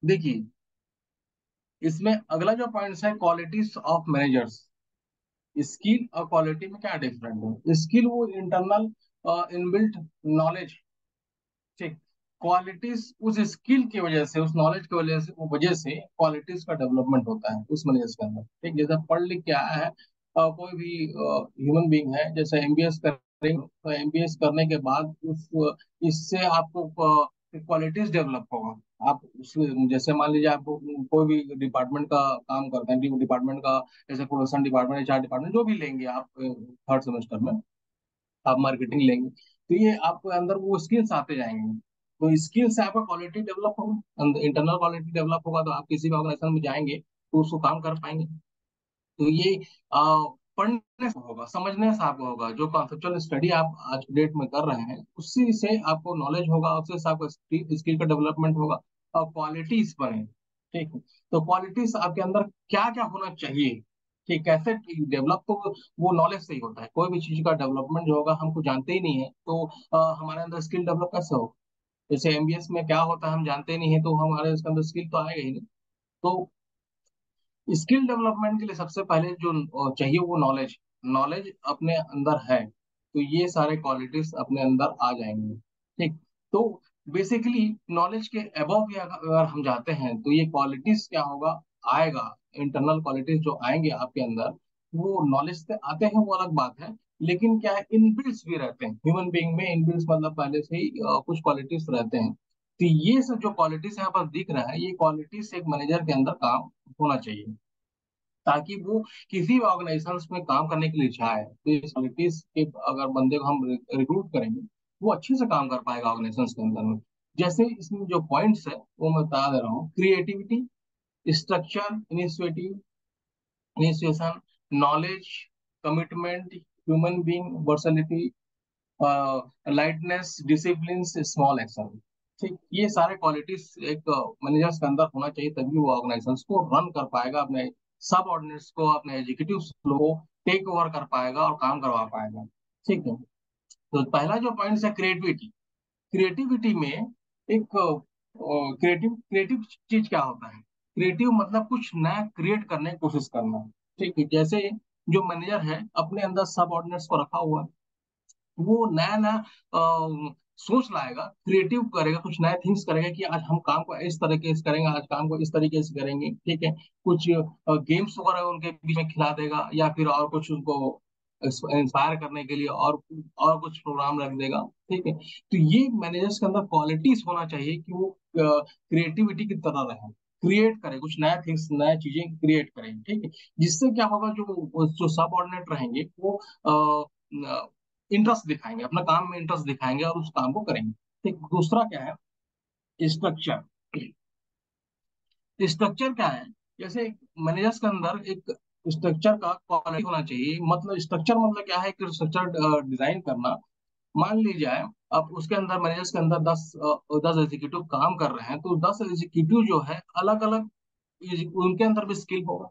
S1: देखिए, इसमें अगला जो पॉइंट है, क्वालिटीज ऑफ मैनेजर्स। स्किल और क्वालिटी में क्या डिफरेंट है? स्किल वो इंटरनल इनबिल्ट नॉलेज, ठीक। क्वालिटीज उस स्किल की वजह से, उस नॉलेज की वजह से क्वालिटीज का डेवलपमेंट होता है उस मैनेजर्स के अंदर, ठीक। जैसे पढ़ लिख के आया है कोई भी ह्यूमन बीइंग है, जैसे एमबीएस करेंगे, तो एमबीएस करने के बाद उस इससे आपको क्वालिटीज डेवलप होगा। आप जैसे मान लीजिए आप कोई भी डिपार्टमेंट का काम करते हैं, डिपार्टमेंट का, जैसे प्रोडक्शन डिपार्टमेंट, एचआर डिपार्टमेंट, जो भी लेंगे आप 3rd सेमेस्टर में, आप मार्केटिंग लेंगे, तो ये आपके अंदर वो स्किल्स आते जाएंगे। तो स्किल से आपका क्वालिटी डेवलप होगा, इंटरनल क्वालिटी डेवलप होगा, तो आप किसी भी ऑर्गेनाइजेशन में जाएंगे तो उसको काम कर पाएंगे। तो ये पढ़ने से होगा, समझने से आपको होगा, जो कॉन्सेप्चुअल स्टडी आप आज की डेट में कर रहे हैं, उसी से आपको नॉलेज होगा, उसी से आपको स्किल का डेवलपमेंट होगा और क्वालिटीज बने, ठीक है। तो क्वालिटीज आपके अंदर क्या क्या होना चाहिए, ठीक, कैसे डेवलप, तो वो नॉलेज से ही होता है। कोई भी चीज का डेवलपमेंट जो होगा, हमको जानते ही नहीं है, तो हमारे अंदर स्किल डेवलप कैसे होगा? जैसे एमबीएस में क्या होता है हम जानते ही नहीं है, तो हमारे इसके अंदर स्किल तो आएगा ही नहीं। तो स्किल डेवलपमेंट के लिए सबसे पहले जो चाहिए वो नॉलेज, नॉलेज अपने अंदर है, तो ये सारे क्वालिटीज अपने अंदर आ जाएंगे, ठीक। तो बेसिकली नॉलेज के अबव भी अगर हम जाते हैं तो ये क्वालिटीज क्या होगा, आएगा, इंटरनल क्वालिटीज जो आएंगे आपके अंदर, वो नॉलेज से आते हैं वो अलग बात है, लेकिन क्या है इनबिल्ट भी रहते हैं ह्यूमन बीइंग में, इनबिल्ट मतलब पहले से ही कुछ क्वालिटीज रहते हैं। तो ये सब जो क्वालिटीज यहाँ पर दिख रहा है, ये क्वालिटीज एक मैनेजर के अंदर काम होना चाहिए, ताकि वो किसी भी ऑर्गेनाइजेशन में काम करने के लिए चाहे तो इस क्वालिटीज के अगर बंदे को हम रिक्रूट करेंगे, वो अच्छे से काम कर पाएगा ऑर्गेनाइजेशन के अंदर में। जैसे इसमें जो पॉइंट्स है वो मैं बता दे रहा हूँ: creativity, structure, initiation, knowledge, commitment, human being, versatility, lightness, discipline, small action. ठीक, ये सारे क्वालिटीज एक मैनेजर्स के अंदर होना चाहिए, तभी वो ऑर्गेनाइजेशन को रन कर पाएगा, अपने सब ऑर्डिनेट्स को, अपने एग्जीक्यूटिव को टेक ओवर कर पाएगा और काम करवा पाएगा। ठीक है। तो पहला जो पॉइंट है क्रिएटिविटी। क्रिएटिविटी में एक क्रिएटिव क्रिएटिव चीज क्या होता है? क्रिएटिव मतलब कुछ नया क्रिएट करने की कोशिश करना। ठीक है, जैसे जो मैनेजर है अपने अंदर सब ऑर्डिनेट्स को रखा हुआ है, वो नया नया सोच लाएगा, क्रिएटिव करेगा, कुछ नए थिंग्स करेगा कि आज हम काम को इस तरीके से करेंगे, आज काम को इस तरीके से करेंगे। ठीक है, कुछ गेम्स वगैरह उनके बीच में खिला देगा, या फिर और कुछ उनको इंस्पायर करने के लिए और कुछ प्रोग्राम रख देगा। ठीक है, तो ये मैनेजर्स के अंदर क्वालिटीज होना चाहिए कि वो क्रिएटिविटी की तरह रहे, क्रिएट करें कुछ नया थिंग्स, नया चीजें क्रिएट करें। ठीक है, जिससे क्या होगा, जो जो सबऑर्डिनेट रहेंगे वो इंटरेस्ट दिखाएंगे, अपना काम में इंटरेस्ट दिखाएंगे और उस काम को करेंगे। ठीक, दूसरा क्या है? स्ट्रक्चर। स्ट्रक्चर क्या है? जैसे मैनेजर्स के अंदर एक स्ट्रक्चर का क्वालिटी होना चाहिए, मतलब स्ट्रक्चर मतलब क्या है, कि स्ट्रक्चर डिजाइन करना। मान लीजिए अब उसके अंदर, मैनेजर्स के अंदर 10 एग्जीक्यूटिव काम कर रहे हैं, तो 10 एग्जीक्यूटिव जो है अलग अलग, उनके अंदर भी स्किल होगा।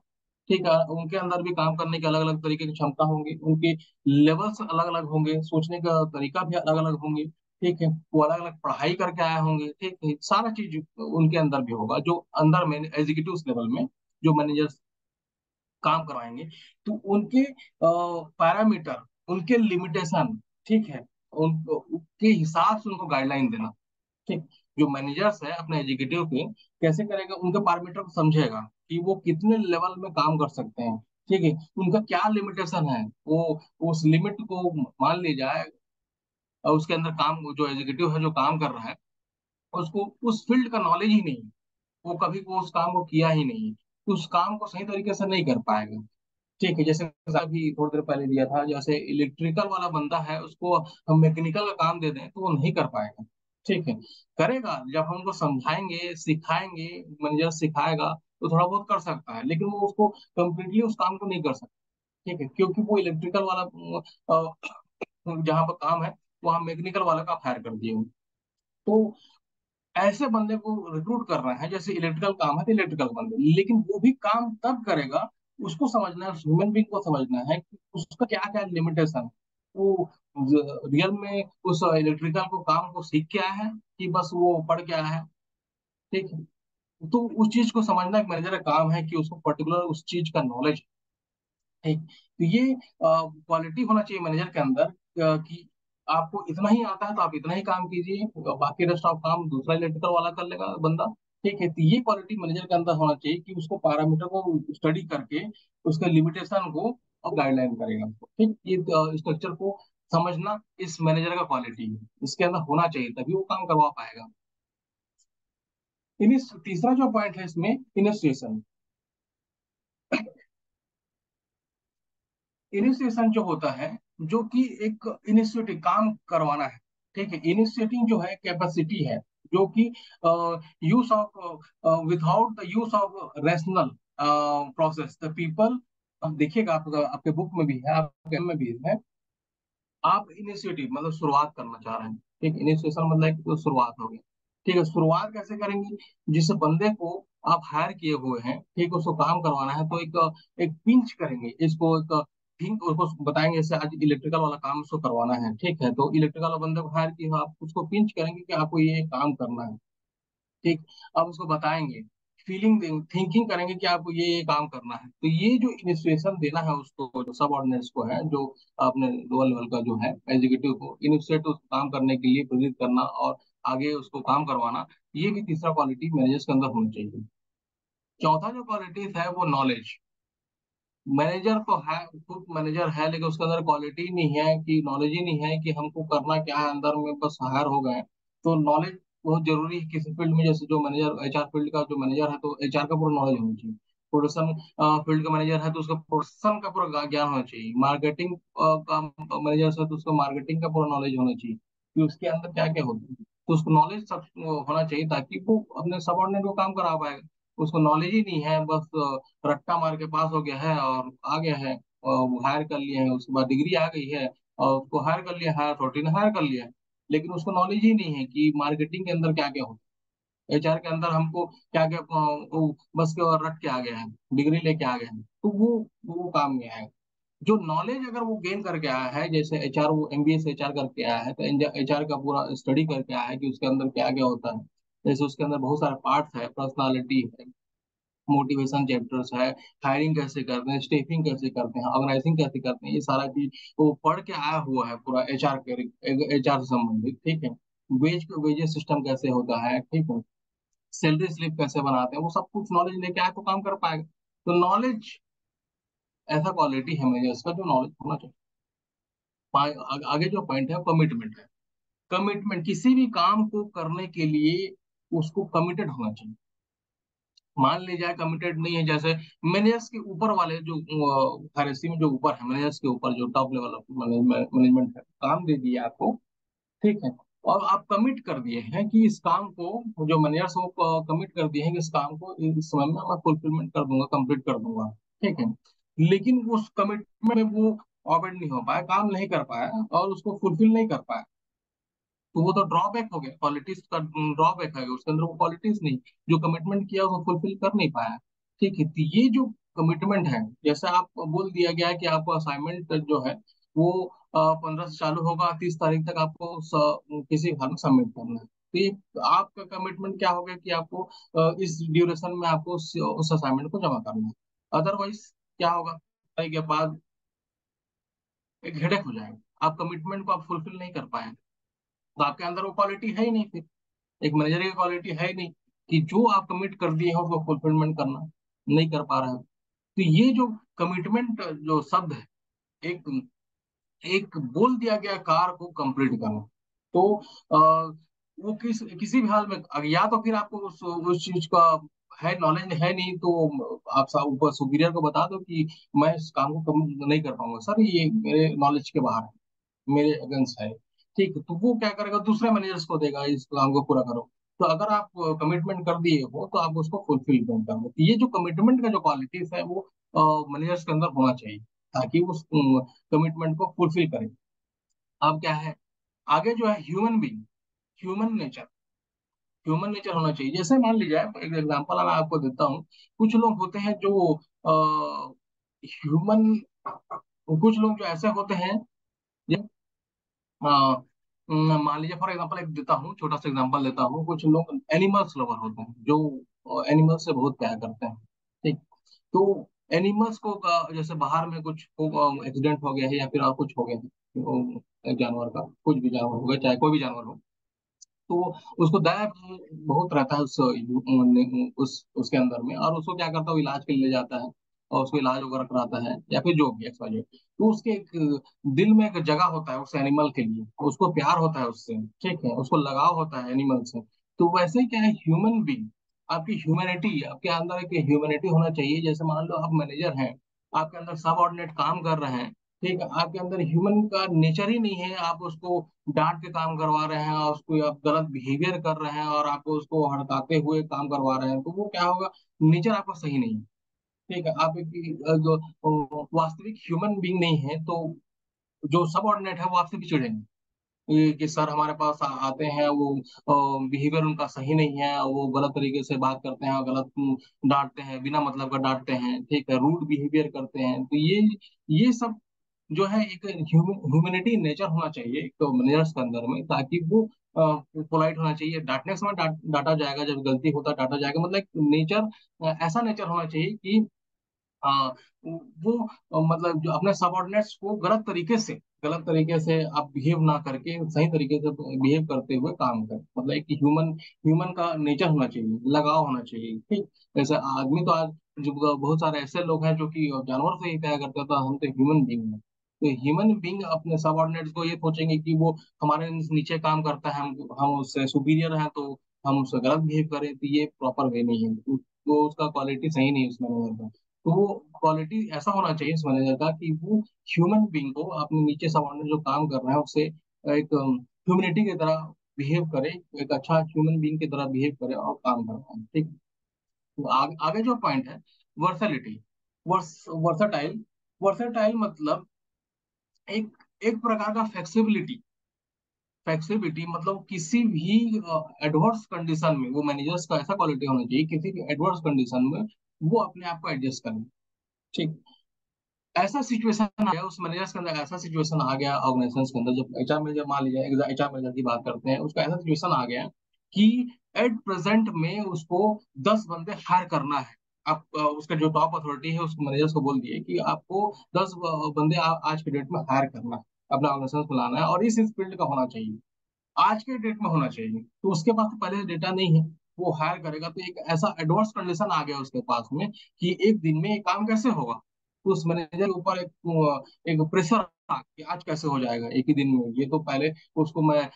S1: ठीक है, उनके अंदर भी काम करने के अलग अलग तरीके की क्षमता होंगी, उनके लेवल्स अलग अलग होंगे, सोचने का तरीका भी अलग अलग होंगे। ठीक है, वो अलग अलग पढ़ाई करके आए होंगे। ठीक है, सारा चीज उनके अंदर भी होगा, जो अंदर में एग्जीक्यूटिव लेवल में जो मैनेजर्स काम करवाएंगे, तो उनके पैरामीटर, उनके लिमिटेशन, ठीक है, उनके हिसाब से उनको गाइडलाइन देना। ठीक, जो मैनेजर्स है अपने एग्जीक्यूटिव के, कैसे करेगा, उनके पैरामीटर को समझेगा कि वो कितने लेवल में काम कर सकते हैं। ठीक है, उनका क्या लिमिटेशन है, वो उस लिमिट को मान ली जाए, और उसके अंदर काम, जो एग्जीक्यूटिव है जो काम कर रहा है, उसको उस फील्ड का नॉलेज ही नहीं है, वो कभी वो उस काम को किया ही नहीं है, तो उस काम को सही तरीके से नहीं कर पाएगा। ठीक है, जैसे अभी थोड़ी देर पहले दिया था, जैसे इलेक्ट्रिकल वाला बंदा है, उसको हम मैकेनिकल का काम दे दें तो वो नहीं कर पाएगा। ठीक है, करेगा जब हम उनको समझाएंगे, सिखाएंगे, मैनेजर सिखाएगा तो थोड़ा बहुत कर सकता है, लेकिन वो उसको कंप्लीटली उस काम को नहीं कर सकता। ठीक है, क्योंकि वो इलेक्ट्रिकल वाला जहाँ पर काम है, वहाँ मैकेनिकल वाला का हायर कर दिए। तो ऐसे बंदे को रिक्रूट कर रहे हैं, जैसे इलेक्ट्रिकल काम है तो इलेक्ट्रिकल बंदे, लेकिन वो भी काम तब करेगा, उसको समझना है, ह्यूमन बींग को समझना है कि उसका क्या क्या लिमिटेशन है, वो रियल में उस इलेक्ट्रिकल को काम को सीख के आया है कि बस वो पढ़ के आया है। ठीक है, तो उस चीज को समझना एक मैनेजर का काम है, कि उसको पर्टिकुलर उस चीज का नॉलेज। ठीक, तो ये क्वालिटी होना चाहिए मैनेजर के अंदर, कि आपको इतना ही आता है तो आप इतना ही काम कीजिए, बाकी रेस्ट ऑफ काम दूसरा इलेक्ट्रिकल वाला कर लेगा बंदा। ठीक है, तो ये क्वालिटी मैनेजर के अंदर होना चाहिए, कि उसको पैरामीटर को स्टडी करके उसके लिमिटेशन को और गाइडलाइन करेगा। ठीक, ये स्ट्रक्चर को समझना इस मैनेजर का क्वालिटी है, इसके अंदर होना चाहिए, तभी वो काम करवा पाएगा। तीसरा जो पॉइंट है इसमें, इनिशिएशन। इनिशिएशन जो होता है, जो कि एक इनिशिएटिव काम करवाना है। ठीक है, इनिशिएटिंग जो है कैपेसिटी है, जो कि use of, without the use of rational process the people. अब देखिएगा, आपके बुक में भी है, आपके में भी है, आप इनिशिएटिव मतलब शुरुआत करना चाह रहे हैं। ठीक, इनिशिएशन मतलब एक तो शुरुआत हो गई। ठीक है, शुरुआत कैसे करेंगे? जिस बंदे को आप हायर किए हुए हैं, ठीक, उसको काम करवाना है, तो एक एक पिंच करेंगे इसको, एक थिंक उसको बताएंगे, जैसे आज इलेक्ट्रिकल वाला काम उसको करवाना है। ठीक है, तो इलेक्ट्रिकल वाला बंदे को हायर किए हो, आप उसको पिंच करेंगे कि आपको ये काम करना है। ठीक, अब उसको बताएंगे, फीलिंग थिंकिंग करेंगे कि आपको ये काम करना है। तो ये जो इनिशिएशन देना है उसको, जो सब ऑर्डिनेट्स को है, जो अपने लोअर लेवल का जो है एग्जीक्यूटिव को, इनिशिएट उस काम करने के लिए प्रेरित करना और आगे उसको काम करवाना, ये भी तीसरा क्वालिटी मैनेजर्स के अंदर होनी चाहिए। चौथा जो क्वालिटीज है वो नॉलेज। मैनेजर तो है, खुद मैनेजर है, लेकिन उसके अंदर क्वालिटी नहीं है, कि नॉलेज ही नहीं है कि हमको करना क्या है, अंदर में बस हायर हो गए हैं। तो नॉलेज बहुत जरूरी है किसी फील्ड में। जैसे जो मैनेजर एचआर फील्ड का जो मैनेजर है, तो एचआर का पूरा नॉलेज होना चाहिए। प्रोडक्शन फील्ड का मैनेजर है तो उसका प्रोडक्शन का पूरा ज्ञान होना चाहिए। मार्केटिंग का मैनेजर है तो उसका मार्केटिंग का पूरा नॉलेज होना चाहिए कि उसके अंदर क्या क्या होता है। तो उसको नॉलेज सब होना चाहिए, ताकि वो अपने सबऑर्डिनेट को काम करा पाएगा। उसको नॉलेज ही नहीं है, बस रट्टा मार के पास हो गया है और आ गया है, और हायर कर लिए हैं, उसके बाद डिग्री आ गई है और उसको हायर कर लिया, हायर अथॉरिटी ने हायर कर लिया है। लेकिन उसको नॉलेज ही नहीं है कि मार्केटिंग के अंदर क्या क्या होता है, एचआर के अंदर हमको क्या क्या वो बस के और रट के आ गया है, डिग्री लेके आ गया है, तो वो काम नहीं आएगा। जो नॉलेज अगर वो गेन करके आया है, जैसे एचआर, वो एमबीए से एचआर करके आया है, तो एचआर का पूरा स्टडी करके आया है कि उसके अंदर क्या क्या होता है। जैसे उसके अंदर बहुत सारे पार्ट्स है, पर्सनालिटी है, मोटिवेशन चैप्टर्स है, हायरिंग कैसे करते हैं, स्टेफिंग कैसे करते हैं, ऑर्गेनाइजिंग कैसे करते हैं, ये सारा चीज वो पढ़ के आया हुआ है पूरा एचआर के, एचआर से संबंधित, ठीक है। वेजेस सिस्टम कैसे होता है, ठीक है, सैलरी स्लिप कैसे बनाते हैं, वो सब कुछ नॉलेज लेके आए तो काम कर पाएगा। तो नॉलेज ऐसा क्वालिटी है मैनेजर्स का, जो नॉलेज होना चाहिए। आगे जो पॉइंट है कमिटमेंट है। कमिटमेंट, किसी भी काम को करने के लिए उसको कमिटेड होना चाहिए। मान लीजिए कमिटेड नहीं है, जैसे मैनेजर्स के ऊपर वाले जो थारेसी में जो ऊपर है, मैनेजर्स के ऊपर जो टॉप लेवल ऑफ मैनेजमेंट है, काम दे दिया आपको, ठीक है, और आप कमिट कर दिए हैं कि इस काम को, जो मैनेजर्स को कमिट कर दिए हैं कि इस काम को इस समय में मैं फुलफिलमेंट कर दूंगा, कंप्लीट कर दूंगा, ठीक है। लेकिन उस कमिटमेंट में वो ऑपरेट नहीं हो पाया, काम नहीं कर पाया और उसको फुलफिल नहीं कर पाया, तो वो तो ड्रॉबैक हो गया, क्वालिटीज का ड्रॉबैक है, उसके अंदर वो क्वालिटीज नहीं, जो कमिटमेंट किया वो फुलफिल कर नहीं पाया। ठीक है, तो ये जो कमिटमेंट है, जैसे आप बोल दिया गया है कि आपको असाइनमेंट जो है वो 15 से चालू होगा, 30 तारीख तक आपको किसी हाल में सबमिट करना है, तो ये आपका कमिटमेंट क्या हो गया कि आपको इस ड्यूरेशन में आपको उस असाइनमेंट को जमा करना है। अदरवाइज क्या होगा, के बाद एक हेडेक हो जाएगा, आप कमिटमेंट को आप फुलफिल नहीं कर पाए, तो आपके अंदर वो क्वालिटी है ही नहीं फिर, एक मैनेजर की क्वालिटी है ही नहीं कि जो आप कमिट कर दिए हो उसको फुलफिलमेंट करना, नहीं कर पा रहे हो। तो ये जो कमिटमेंट जो शब्द है, एक एक बोल दिया गया कार को कंप्लीट करना, तो वो किसी भी हाल में, या तो फिर आपको उस चीज का है, नॉलेज है नहीं, तो आप ऊपर सुपीरियर को बता दो कि मैं इस काम को नहीं कर पाऊंगा सर, ये मेरे नॉलेज के बाहर है, मेरे अगेंस्ट है, ठीक है। तो वो क्या करेगा, दूसरे मैनेजर्स को देगा इस काम को पूरा करो। तो अगर आप कमिटमेंट कर दिए हो तो आप उसको फुलफिल करो। तो ये जो कमिटमेंट का जो क्वालिटीज है वो मैनेजर्स के अंदर होना चाहिए, ताकि उस कमिटमेंट को फुलफिल करें। अब क्या है, आगे जो है human being, human nature, human nature होना चाहिए। जैसे मान लीजिए एक एग्जांपल मैं आपको देता हूँ, कुछ लोग होते हैं जो ह्यूमन, कुछ लोग जो ऐसे होते हैं, हाँ, मान लीजिए फॉर एग्जांपल एक देता हूँ, छोटा सा एग्जांपल देता हूँ, कुछ लोग एनिमल्स लवर होते हैं जो एनिमल्स से बहुत प्यार करते हैं, ठीक। तो एनिमल्स को जैसे बाहर में कुछ एक्सीडेंट हो गया है या फिर और कुछ हो गया है, जानवर का, कुछ भी जानवर हो गया, चाहे कोई भी जानवर हो, तो उसको दया भी बहुत रहता है उसके अंदर में, और उसको क्या करता है, वो इलाज के लिए ले जाता है और उसको इलाज वगैरह कराता है, या फिर जो भी XYZ। तो उसके एक दिल में एक जगह होता है उस एनिमल के लिए, उसको प्यार होता है उससे, ठीक है, उसको लगाव होता है एनिमल से। तो वैसे ही क्या है, ह्यूमन बीइंग, आपकी ह्यूमैनिटी, आपके अंदर एक ह्यूमैनिटी होना चाहिए। जैसे मान लो आप मैनेजर हैं, आपके अंदर सब ऑर्डिनेट काम कर रहे हैं, ठीक है, आपके अंदर ह्यूमन का नेचर ही नहीं है, आप उसको डांट के काम करवा रहे हैं और उसको आप गलत बिहेवियर कर रहे हैं और आपको उसको हड़काते हुए काम करवा रहे हैं, तो वो क्या होगा, नेचर आपका सही नहीं है, ठीक है। आप एक जो वास्तविक ह्यूमन बीइंग नहीं है, तो जो सबऑर्डिनेट है वो आपसे भी चिढ़ेंगे कि सर हमारे पास आते हैं, वो बिहेवियर उनका सही नहीं है, वो गलत तरीके से बात करते हैं और गलत डांटते हैं, बिना मतलब का डांटते हैं, ठीक है, रूड बिहेवियर करते हैं। तो ये सब जो है एक ह्यूमैनिटी नेचर होना चाहिए एक तो मैनेजर्स के अंदर में, ताकि वो पोलाइट होना चाहिए, डांटने के समय डांटा जाएगा, जब गलती होता है डांटा जाएगा, मतलब एक नेचर, ऐसा नेचर होना चाहिए कि हाँ, वो मतलब जो अपने सबऑर्डिनेट्स को गलत तरीके से आप बिहेव ना करके सही तरीके से बिहेव करते हुए काम करें। मतलब एक ह्यूमन ह्यूमन का नेचर होना चाहिए, लगाव होना चाहिए, ठीक। जैसे आदमी तो आज जो बहुत सारे ऐसे लोग हैं जो कि जानवर से ही तय करते हैं, तो हम तो ह्यूमन बींग हैं। तो ह्यूमन बींग अपने सबऑर्डिनेट्स को ये सोचेंगे कि वो हमारे नीचे काम करता है, हम उससे सुपीरियर हैं, तो हम उससे गलत बिहेव करें, तो ये प्रॉपर वे नहीं है। तो उसका क्वालिटी सही नहीं है उसमें। तो वो क्वालिटी ऐसा होना चाहिए इस मैनेजर का कि वो ह्यूमन बीइंग को अपने नीचे सबऑर्डिनेट जो काम कर रहा है उससे एक ह्यूमनिटी की तरह बिहेव करे, एक अच्छा ह्यूमन बीइंग की तरह बिहेव करे और काम कर रहा है, ठीक। तो आगे जो पॉइंट है, वर्सैलिटी, वर्सटाइल। वर्सटाइल मतलब एक एक प्रकार का फ्लेक्सिबिलिटी। फ्लेक्सिबिलिटी मतलब किसी भी एडवर्स कंडीशन में वो मैनेजर्स का ऐसा क्वालिटी होना चाहिए, किसी भी एडवर्स कंडीशन में वो अपने आप को एडजस्ट करें, ठीक। ऐसा सिचुएशन आ गया उस मैनेजर्स के अंदर, ऐसा सिचुएशन आ गया ऑर्गेनाइजेशन के अंदर, जब एचआर मैनेजर, मान लीजिए एचआर मैनेजर की बात करते हैं, उसका ऐसा सिचुएशन आ गया कि एट प्रेजेंट में उसको 10 बंदे हायर करना है। आप उसका जो टॉप अथॉरिटी है उस मैनेजर्स को बोल दिए कि आपको 10 बंदे आज के डेट में हायर करना है, अपना ऑर्गेनाइजेशन को लाना है, और इस फील्ड का होना चाहिए, आज के डेट में होना चाहिए। तो उसके पास तो पहले से डेटा नहीं है, वो हायर करेगा, तो एक ऐसा एडवांस कंडीशन आ गया उसके पास में कि एक दिन में ये काम कैसे होगा। तो उस मैनेजर के ऊपर एक प्रेशर आ कि आज कैसे हो जाएगा एक ही दिन में, ये तो पहले उसको मैं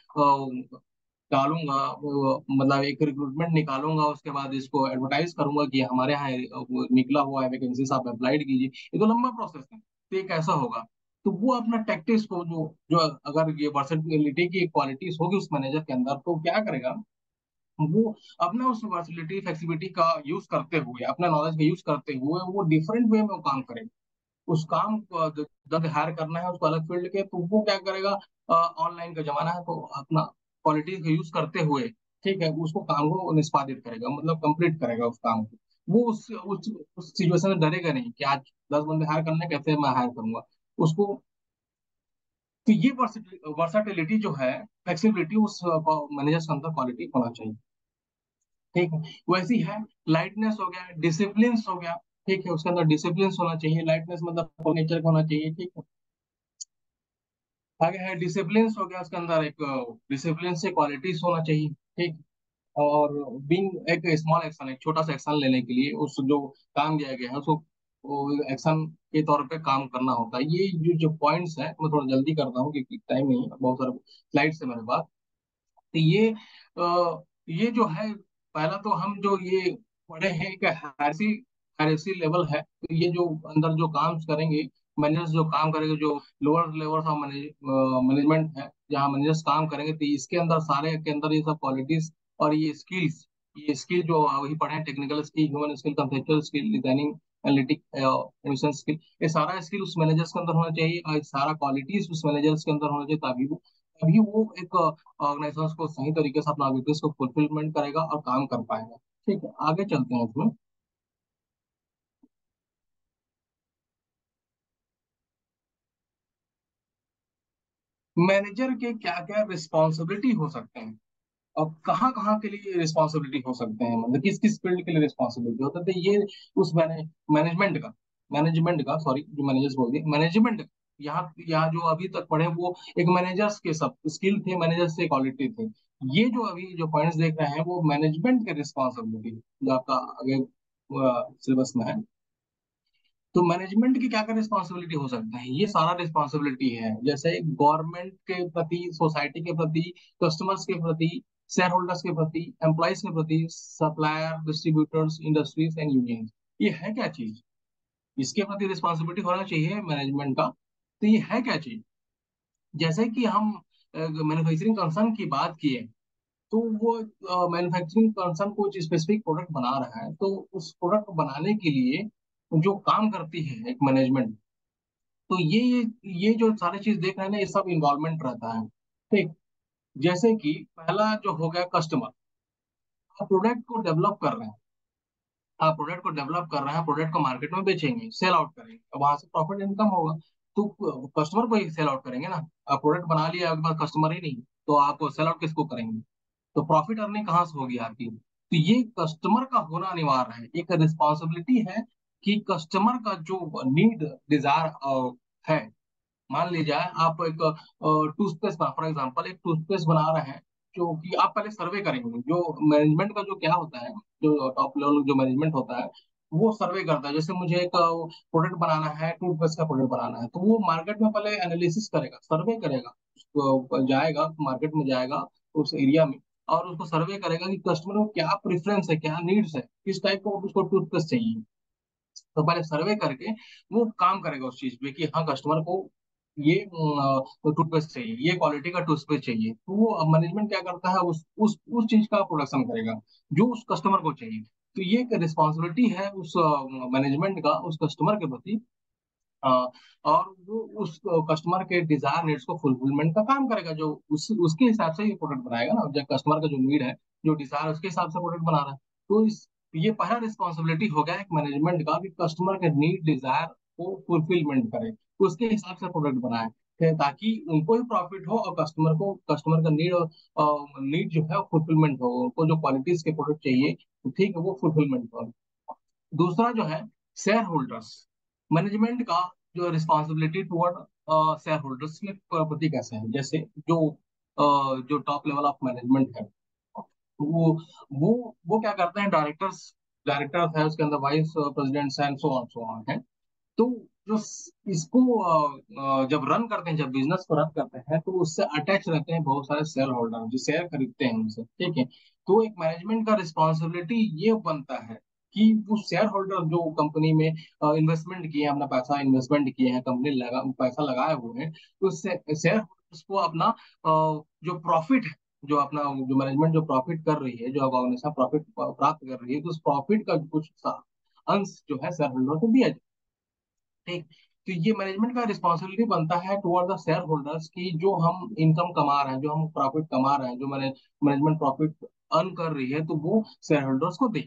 S1: डालूंगा, मतलब एक रिक्रूटमेंट निकालूंगा, उसके बाद इसको एडवर्टाइज करूंगा कि हमारे यहाँ वो निकला हुआ है वैकेंसी, आप अप्लाइड कीजिए। ये तो लंबा प्रोसेस है, तो ये कैसा होगा। तो वो अपना टैक्टिक्स को जो जो अगर ये वर्सेटिलिटी की क्वालिटीज होगी उस मैनेजर के अंदर, तो क्या करेगा वो, अपना उस वर्सेटिलिटी फ्लेक्सिबिलिटी का यूज करते हुए, अपना नॉलेज का यूज करते हुए वो डिफरेंट वे में वो काम करेगा। उस काम को जब हायर करना है उसको अलग फील्ड के, तो वो क्या करेगा, ऑनलाइन का जमाना है, तो अपना क्वालिटी का यूज करते हुए, ठीक है, उसको काम को निष्पादित करेगा, मतलब कंप्लीट करेगा उस काम को। वो उस सिचुएशन में डरेगा नहीं कि आज 10 बंदे हायर करने हैं, कैसे मैं हायर करूंगा उसको। तो ये वर्साटिलिटी जो है, फ्लेक्सिबिलिटी, उस मैनेजर के अंदर क्वालिटी होना चाहिए, ठीक है। वैसी है लाइटनेस हो गया, डिसिप्लिन हो गया, ठीक है, उसके अंदर डिसिप्लिन होना चाहिए, लाइटनेस मतलब नेचर का होना चाहिए, ठीक है। आगे है डिसिप्लिन हो गया, उसके अंदर एक डिसिप्लिन से क्वालिटीज होना चाहिए, ठीक। और बीइंग एक स्मॉल एक्शन, एक छोटा सा एक्शन लेने के लिए उस जो काम दिया गया है उसको एक्शन के तौर पे काम करना होता है। ये जो जो पॉइंट्स हैं मैं थोड़ा जल्दी करता हूँ क्योंकि टाइम नहीं है, बहुत सारे स्लाइड्स है मेरे पास। तो ये जो है, पहला तो हम जो ये पढ़े हैं कि हायरसी हायरसी लेवल है, तो ये जो अंदर जो काम करेंगे, मैनेजर्स जो काम करेंगे, जो लोअर लेवल ऑफ मैनेजमेंट है जहाँ मैनेजर्स काम करेंगे, तो इसके अंदर सारे के अंदर ये सब क्वालिटीज और ये स्किल जो वही पढ़े हैं, technical skill, human skill, conceptual skill, designing, analytic, emission skill, ये सारा स्किल उस मैनेजर्स के अंदर होना चाहिए, और ये सारा क्वालिटीज उस मैनेजर्स के अंदर होना चाहिए, तभी वो एक ऑर्गेनाइजेशन को सही तरीके से अपना ऑब्जेक्टिव्स को फुलफिलमेंट करेगा और काम कर पाएगा, ठीक है। आगे चलते हैं इसमें। मैनेजर के क्या क्या रिस्पॉन्सिबिलिटी हो सकते हैं और कहाँ कहाँ के लिए रिस्पॉन्सिबिलिटी हो सकते हैं, मतलब किस किस फील्ड के लिए रिस्पॉन्सिबिलिटी होता है, तो ये उस मैनेजमेंट का सॉरी, जो मैनेजर्स बोल दिए, मैनेजमेंट यहाँ यहाँ जो अभी तक पढ़े वो एक मैनेजर्स के सब स्किल थे, मैनेजर्स से क्वालिटी थे। ये जो अभी जो पॉइंट्स देख रहे हैं वो मैनेजमेंट के रिस्पॉन्सिबिलिटी जो आपका आगे सिलेबस में है। तो मैनेजमेंट की क्या क्या रिस्पॉन्सिबिलिटी हो सकता है, ये सारा रिस्पॉन्सिबिलिटी है, जैसे गवर्नमेंट के प्रति, सोसाइटी के प्रति, कस्टमर्स के प्रति, शेयर होल्डर्स के प्रति, एम्प्लॉयज के प्रति, supplier, distributors, industries and union. ये है क्या चीज, इसके प्रति रिस्पॉन्सिबिलिटी होना चाहिए मैनेजमेंट का। तो ये है क्या चीज, जैसे कि हम मैन्युफैक्चरिंग कंसर्न की बात किए, तो वो मैन्युफैक्चरिंग कंसर्न कुछ स्पेसिफिक प्रोडक्ट बना रहा है, तो उस प्रोडक्ट को बनाने के लिए जो काम करती है एक मैनेजमेंट, तो ये जो सारी चीज देख रहे हैं ना, ये सब इन्वॉल्वमेंट रहता है, ठीक। जैसे कि पहला जो हो गया कस्टमर, आप प्रोडक्ट को डेवलप कर रहे हैं, आप प्रोडक्ट को डेवलप कर रहे हैं, प्रोडक्ट को मार्केट में बेचेंगे, सेल आउट करेंगे, और वहां से प्रॉफिट इनकम होगा। तो कस्टमर को ही सेल आउट करेंगे ना, आप प्रोडक्ट बना लिया आपके पास कस्टमर ही नहीं, तो आप सेल आउट किसको करेंगे, तो प्रॉफिट अर्निंग कहाँ से होगी आपकी। तो ये कस्टमर का होना अनिवार्य है, एक रिस्पॉन्सिबिलिटी है कि कस्टमर का जो नीड डिजायर है। मान लीजिए आप एक टूथपेस्ट फॉर एग्जांपल एक टूथपेस्ट बना रहे हैं, जो कि आप पहले सर्वे करेंगे। जो मैनेजमेंट का जो क्या होता है, जो टॉप लेवल जो मैनेजमेंट होता है, वो सर्वे करता है। जैसे मुझे एक प्रोडक्ट बनाना है, टूथपेस्ट का प्रोडक्ट बनाना है, तो वो मार्केट में पहले एनालिसिस करेगा, सर्वे करेगा। उसको जाएगा मार्केट में, जाएगा उस एरिया में, और उसको सर्वे करेगा कि कस्टमर को क्या प्रेफरेंस है, क्या नीड्स है, किस टाइप का उसको टूथपेस्ट चाहिए। तो पहले सर्वे करके वो काम करेगा उस चीज पे कि हाँ कस्टमर को ये टूथपेस्ट चाहिए, ये क्वालिटी का टूथपेस्ट चाहिए। तो वो मैनेजमेंट क्या करता है, उस चीज का प्रोडक्शन करेगा जो उस कस्टमर को चाहिए। तो ये एक रिस्पॉन्सिबिलिटी है उस मैनेजमेंट का उस कस्टमर के प्रति। अ, और वो उस कस्टमर के डिजायर नीड्स को फुलफिलमेंट का काम करेगा, जो उसके हिसाब से ये प्रोडक्ट बनाएगा ना, जब कस्टमर का जो नीड है, जो डिजायर, उसके हिसाब से प्रोडक्ट बना रहा है। तो ये पहला रिस्पॉन्सिबिलिटी हो गया एक मैनेजमेंट का कि कस्टमर के नीड डिजायर को फुलफिलमेंट करे, उसके हिसाब से प्रोडक्ट बनाए, ताकि उनको ही प्रॉफिट हो और कस्टमर का नीड जो है फुलफिलमेंट हो, उनको जो क्वालिटीज के प्रोडक्ट चाहिए, तो ठीक है, वो फुलफिलमेंट हो। दूसरा जो है शेयर होल्डर्स, मैनेजमेंट का जो रिस्पॉन्सिबिलिटी टुवर्ड शेयर होल्डर्स के प्रति कैसे है। जैसे जो टॉप लेवल ऑफ मैनेजमेंट है, वो वो क्या करते हैं, डायरेक्टर्स है, उसके अंदर vice presidents and so on है। तो जो इसको जब रन करते हैं, जब बिजनेस को रन करते हैं, तो उससे अटैच रहते हैं बहुत सारे शेयर होल्डर जो शेयर खरीदते हैं उनसे, ठीक है। तो एक मैनेजमेंट का रिस्पॉन्सिबिलिटी ये बनता है कि वो शेयर होल्डर जो कंपनी में इन्वेस्टमेंट किए हैं, अपना पैसा इन्वेस्टमेंट किए हैं, कंपनी लगा पैसा लगाए हुए हैं, तो शेयर होल्डर्स को अपना जो प्रॉफिट है, जो अपना जो मैनेजमेंट जो प्रॉफिट कर रही है, जो ऑर्गेनाइजेशन प्रॉफिट प्राप्त कर रही है, तो उस प्रॉफिट का कुछ अंश जो है शेयर होल्डर को दिया जाए, ठीक। तो ये मैनेजमेंट का रिस्पॉन्सिबिलिटी बनता है टुवर्ड द शेयर होल्डर्स की, जो हम इनकम कमा रहे हैं, जो हम प्रॉफिट कमा रहे हैं, जो मैनेजमेंट प्रॉफिट अर्न कर रही है, तो वो शेयर होल्डर्स को दे,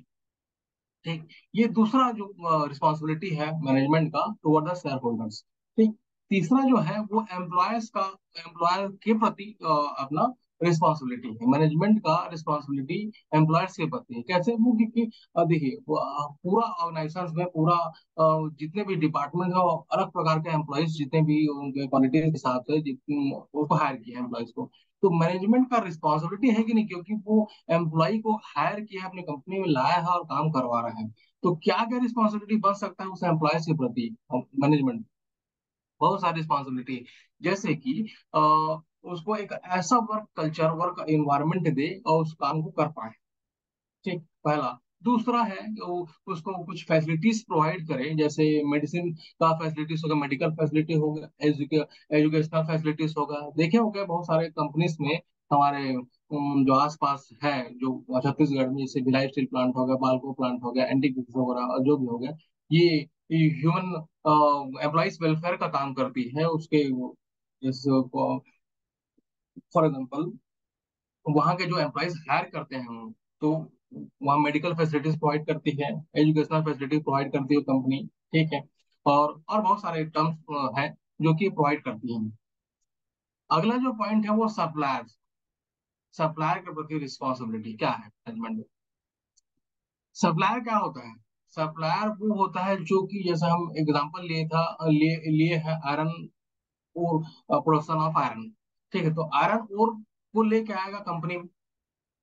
S1: ठीक। ये दूसरा जो रिस्पॉन्सिबिलिटी है मैनेजमेंट का टुवर्ड द शेयर होल्डर्स, ठीक। तीसरा जो है वो एम्प्लॉयर के प्रति अपना रिस्पॉन्सिबिलिटी है। मैनेजमेंट का रिस्पॉन्सिबिलिटी एम्प्लॉयर्स के प्रति है। कैसे वो, क्योंकि देखिए पूरा ऑर्गेनाइजेशन में पूरा जितने भी डिपार्टमेंट है, अलग प्रकार के एम्प्लॉयज, जितने भी उनके क्वालिटी के हिसाब से जितने उसको हायर किया है एम्प्लॉयज को, तो मैनेजमेंट का रिस्पॉन्सिबिलिटी है कि नहीं, क्योंकि वो एम्प्लॉय को हायर किया है, अपनी कंपनी में लाया है और काम करवा रहा है। तो क्या क्या रिस्पॉन्सिबिलिटी बन सकता है उस एम्प्लॉय के प्रति मैनेजमेंट, बहुत सारी रिस्पॉन्सिबिलिटी। जैसे कि अ, उसको एक ऐसा work culture, work environment they और उस काम को कर पाए, ठीक, पहला। दूसरा है कि वो उसको कुछ फैसिलिटीज प्रोवाइड करें, जैसे मेडिसिन का फैसिलिटीज होगा, मेडिकल फैसिलिटी होगा, एजुकेशनल फैसिलिटीज होगा। देखे होंगे बहुत सारे कंपनीज में हमारे जो आसपास है, जो छत्तीसगढ़ में, जैसे भिलाई स्टील प्लांट हो गया, बालको प्लांट हो गया, एंटीक वगैरह, और जो भी हो गया, ये ह्यूमन एम्प्लॉइज वेलफेयर का काम करती है। उसके जैसे फॉर एग्जाम्पल वहाँ के जो एम्प्लॉयज हायर करते हैं हम, तो वहाँ मेडिकल फैसिलिटीज प्रोवाइड करती है, एजुकेशनल फैसिलिटीज प्रोवाइड करती है कंपनी, ठीक है। और बहुत सारे टर्म्स हैं जो कि प्रोवाइड करती है। अगला जो पॉइंट है वो सप्लायर, सप्लायर के प्रति रिस्पॉन्सिबिलिटी क्या है मैनेजमेंट में। सप्लायर क्या होता है, सप्लायर वो होता है जो कि, जैसे हम एग्जांपल लिए है आयरन और प्रोडक्शन ऑफ आयरन, ठीक है। तो आयरन और को लेके आएगा कंपनी,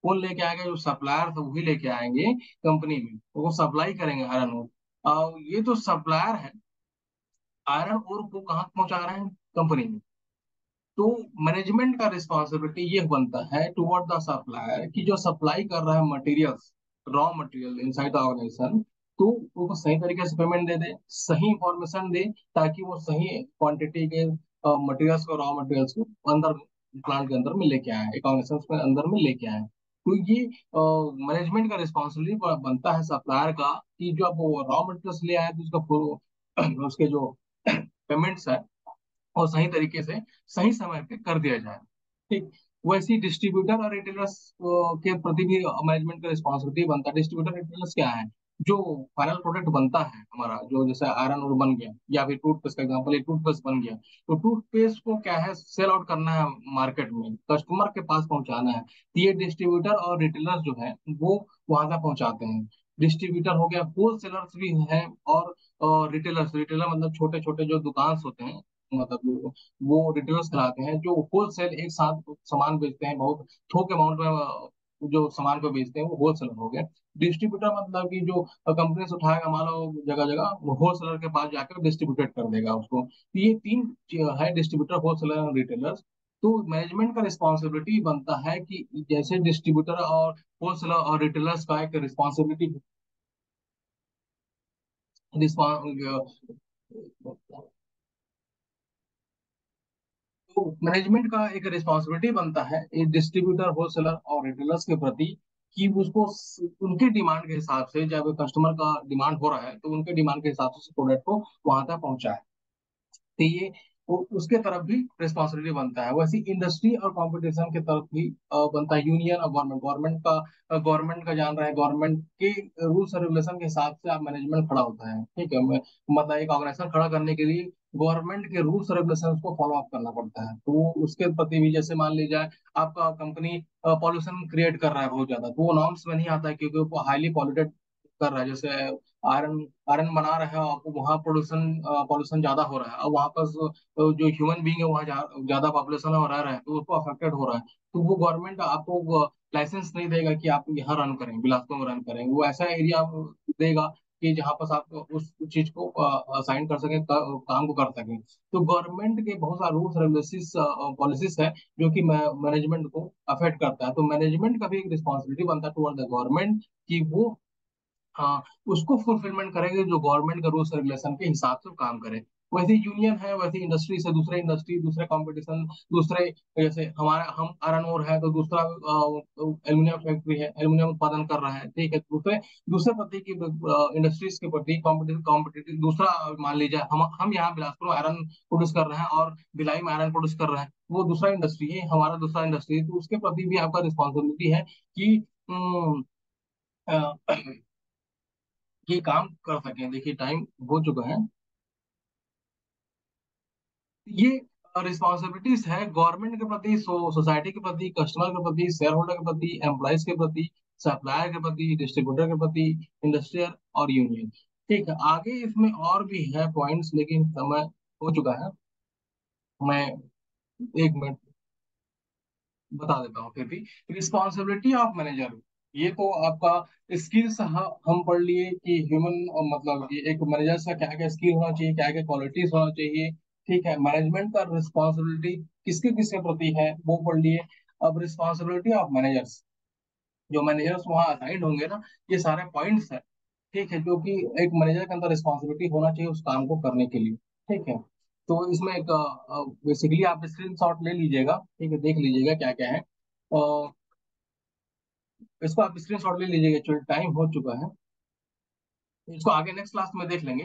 S1: कौन लेके आएगा, जो सप्लायर थे वही लेके आएंगे कंपनी में, तो वो सप्लाई करेंगे आयरन ओर। ये जो सप्लायर है आयरन ओर को कहाँ पहुंचा रहे हैं, कंपनी में। तो मैनेजमेंट का रिस्पॉन्सिबिलिटी ये बनता है टुवर्ड द सप्लायर कि जो सप्लाई कर रहा है materials, raw material inside the organization, तो उनको सही तरीके से पेमेंट दे दे, सही इंफॉर्मेशन दे, ताकि वो सही क्वांटिटी के मटेरियल्स को, रॉ मटेरियल्स को अंदर प्लांट के अंदर में लेके आए, एक ऑर्गेनाइजेशन के अंदर में लेके आए। तो ये मैनेजमेंट का रिस्पॉन्सिबिलिटी बनता है सप्लायर का कि जो अब वो रॉ मटेरियल्स ले आए, तो उसके जो पेमेंट्स है और सही तरीके से सही समय पे कर दिया जाए, ठीक। वैसे ही डिस्ट्रीब्यूटर और रिटेलर्स के प्रति भी मैनेजमेंट का रिस्पॉन्सिबिलिटी बनता है। डिस्ट्रीब्यूटर रिटेलर्स क्या है, जो फाइनल प्रोडक्ट बनता है हमारा, जो जैसे आयरन और बन गया, या फिर टूथपेस्ट का एग्जाम्पल, एक टूथपेस्ट बन गया, तो टूथपेस्ट को क्या है, सेल आउट करना है मार्केट में, कस्टमर के पास पहुंचाना है, तो ये डिस्ट्रीब्यूटर और रिटेलर्स जो है वो वहां तक पहुंचाते हैं। डिस्ट्रीब्यूटर हो गया, होल सेलर्स भी हैं, और रिटेलर्स, रिटेलर मतलब छोटे छोटे जो दुकान होते हैं, मतलब वो रिटेलर्स कहलाते हैं, जो होलसेल एक साथ सामान बेचते हैं, बहुत थोक अमाउंट में जो सामान को बेचते हैं वो होलसेलर हो गए। डिस्ट्रीब्यूटर मतलब कि जो कंपनी से उठाएगा माल जगह जगह होलसेलर के पास जाकर डिस्ट्रीब्यूटेड कर देगा उसको। तो ये तीन है, डिस्ट्रीब्यूटर, होलसेलर और रिटेलर्स। तो मैनेजमेंट का रिस्पॉन्सिबिलिटी बनता है कि जैसे डिस्ट्रीब्यूटर और होलसेलर और रिटेलर्स का एक रिस्पॉन्सिबिलिटी, तो मैनेजमेंट का एक रिस्पॉन्सिबिलिटी बनता है डिस्ट्रीब्यूटर, होलसेलर और रिटेलर्स के प्रति, कि उसको उनके डिमांड के हिसाब से, जब कस्टमर का डिमांड हो रहा है तो उनके डिमांड के हिसाब से प्रोडक्ट को वहां तक पहुंचाए। तो ये उसके तरफ भी रिस्पॉन्सिबिलिटी बनता है। वैसे इंडस्ट्री और कंपटीशन के तरफ भी बनता है, यूनियन और गवर्नमेंट, गवर्नमेंट का जान रहा है, गवर्नमेंट के रूल्स और रेगुलेशन के हिसाब से आप मैनेजमेंट खड़ा होता है, ठीक है। मतलब एक ऑर्गेनाइजेशन खड़ा करने के लिए गवर्नमेंट के रूल्स और रेगुलेशन को फॉलो अप करना पड़ता है, तो उसके प्रति भी, जैसे मान लीजिए आपका कंपनी पॉल्यूशन क्रिएट कर रहा है बहुत ज्यादा, तो वो नॉर्म्स में नहीं आता है, क्योंकि वो हाईली पॉल्यूटेड कर रहा है। जैसे आयरन आयरन बना रहे हैं और वहाँ पोल्यूशन पॉल्यूशन ज्यादा हो रहा है, और वहाँ पर जो ह्यूमन बींग है वहाँ ज्यादा पॉपुलेशन है और रह रहे हैं, तो उसको अफेक्टेड हो रहा है। तो वो गवर्नमेंट आपको लाइसेंस नहीं देगा कि आप यहाँ रन करें, बिलासपुर में रन करें। वो ऐसा एरिया देगा कि जहाँ पर आप उस चीज को साइन कर सकें, काम को कर सकें। तो गवर्नमेंट के बहुत सारे रूल्स रेगुलेशंस पॉलिसीज है जो कि मैनेजमेंट को अफेक्ट करता है। तो मैनेजमेंट का भी एक रिस्पॉन्सिबिलिटी बनता है टुवर्ड द गवर्नमेंट, कि वो हाँ उसको फुलफिलमेंट करेंगे, जो गवर्नमेंट का रूल्स रेगुलेशन के हिसाब से काम करे। वैसे यूनियन है, वैसे इंडस्ट्री से दूसरे इंडस्ट्री, दूसरे कंपटीशन, दूसरे, जैसे हमारा हम आयरन ओर है तो दूसरा एल्यूमिनियम फैक्ट्री है, एल्यूमिनियम उत्पादन कर रहा है, ठीक है। दूसरे दूसरे प्रति की इंडस्ट्रीज के प्रति कॉम्पिटिटिव कॉम्पिटिटिव दूसरा, मान लीजिए हम यहाँ बिलासपुर में आयरन प्रोड्यूस कर रहे हैं और भिलाई में आयरन प्रोड्यूस कर रहे हैं, वो दूसरा इंडस्ट्री है, हमारा दूसरा इंडस्ट्री है, तो उसके प्रति भी आपका रिस्पॉन्सिबिलिटी है कि अम, अ, ये काम कर सकें। देखिए टाइम हो चुका है। ये रिस्पॉन्सिबिलिटीज है गवर्नमेंट के प्रति, सोसाइटी के प्रति, कस्टमर के प्रति, शेयर होल्डर के प्रति, एम्प्लॉयज के प्रति, सप्लायर के प्रति, डिस्ट्रीब्यूटर के प्रति, इंडस्ट्रियल और यूनियन। ठीक है, आगे इसमें और भी है पॉइंट्स, लेकिन समय हो चुका है। मैं एक मिनट बता देता हूँ फिर भी। रिस्पॉन्सिबिलिटी ऑफ मैनेजर, ये तो आपका स्किल्स हम पढ़ लिए कि ह्यूमन, मतलब कि एक मैनेजर का क्या क्या स्किल होना चाहिए, क्या क्या क्वालिटीज होना चाहिए, ठीक है। मैनेजमेंट का रिस्पॉन्सिबिलिटी किसके किसके प्रति है वो पढ़ लिए। अब रिस्पॉन्सिबिलिटी ऑफ मैनेजर्स, जो मैनेजर्स वहाँ असाइंड होंगे ना, ये सारे पॉइंट्स है, ठीक है, क्योंकि एक मैनेजर के अंदर रिस्पॉन्सिबिलिटी होना चाहिए उस काम को करने के लिए, ठीक है। तो इसमें एक बेसिकली आप स्क्रीन शॉट ले लीजिएगा, ठीक है, देख लीजिएगा क्या क्या है। इसको आप स्क्रीन शॉट ले लीजिएगा, चलो टाइम हो चुका है, इसको आगे नेक्स्ट क्लास में देख लेंगे,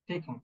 S1: ठीक है।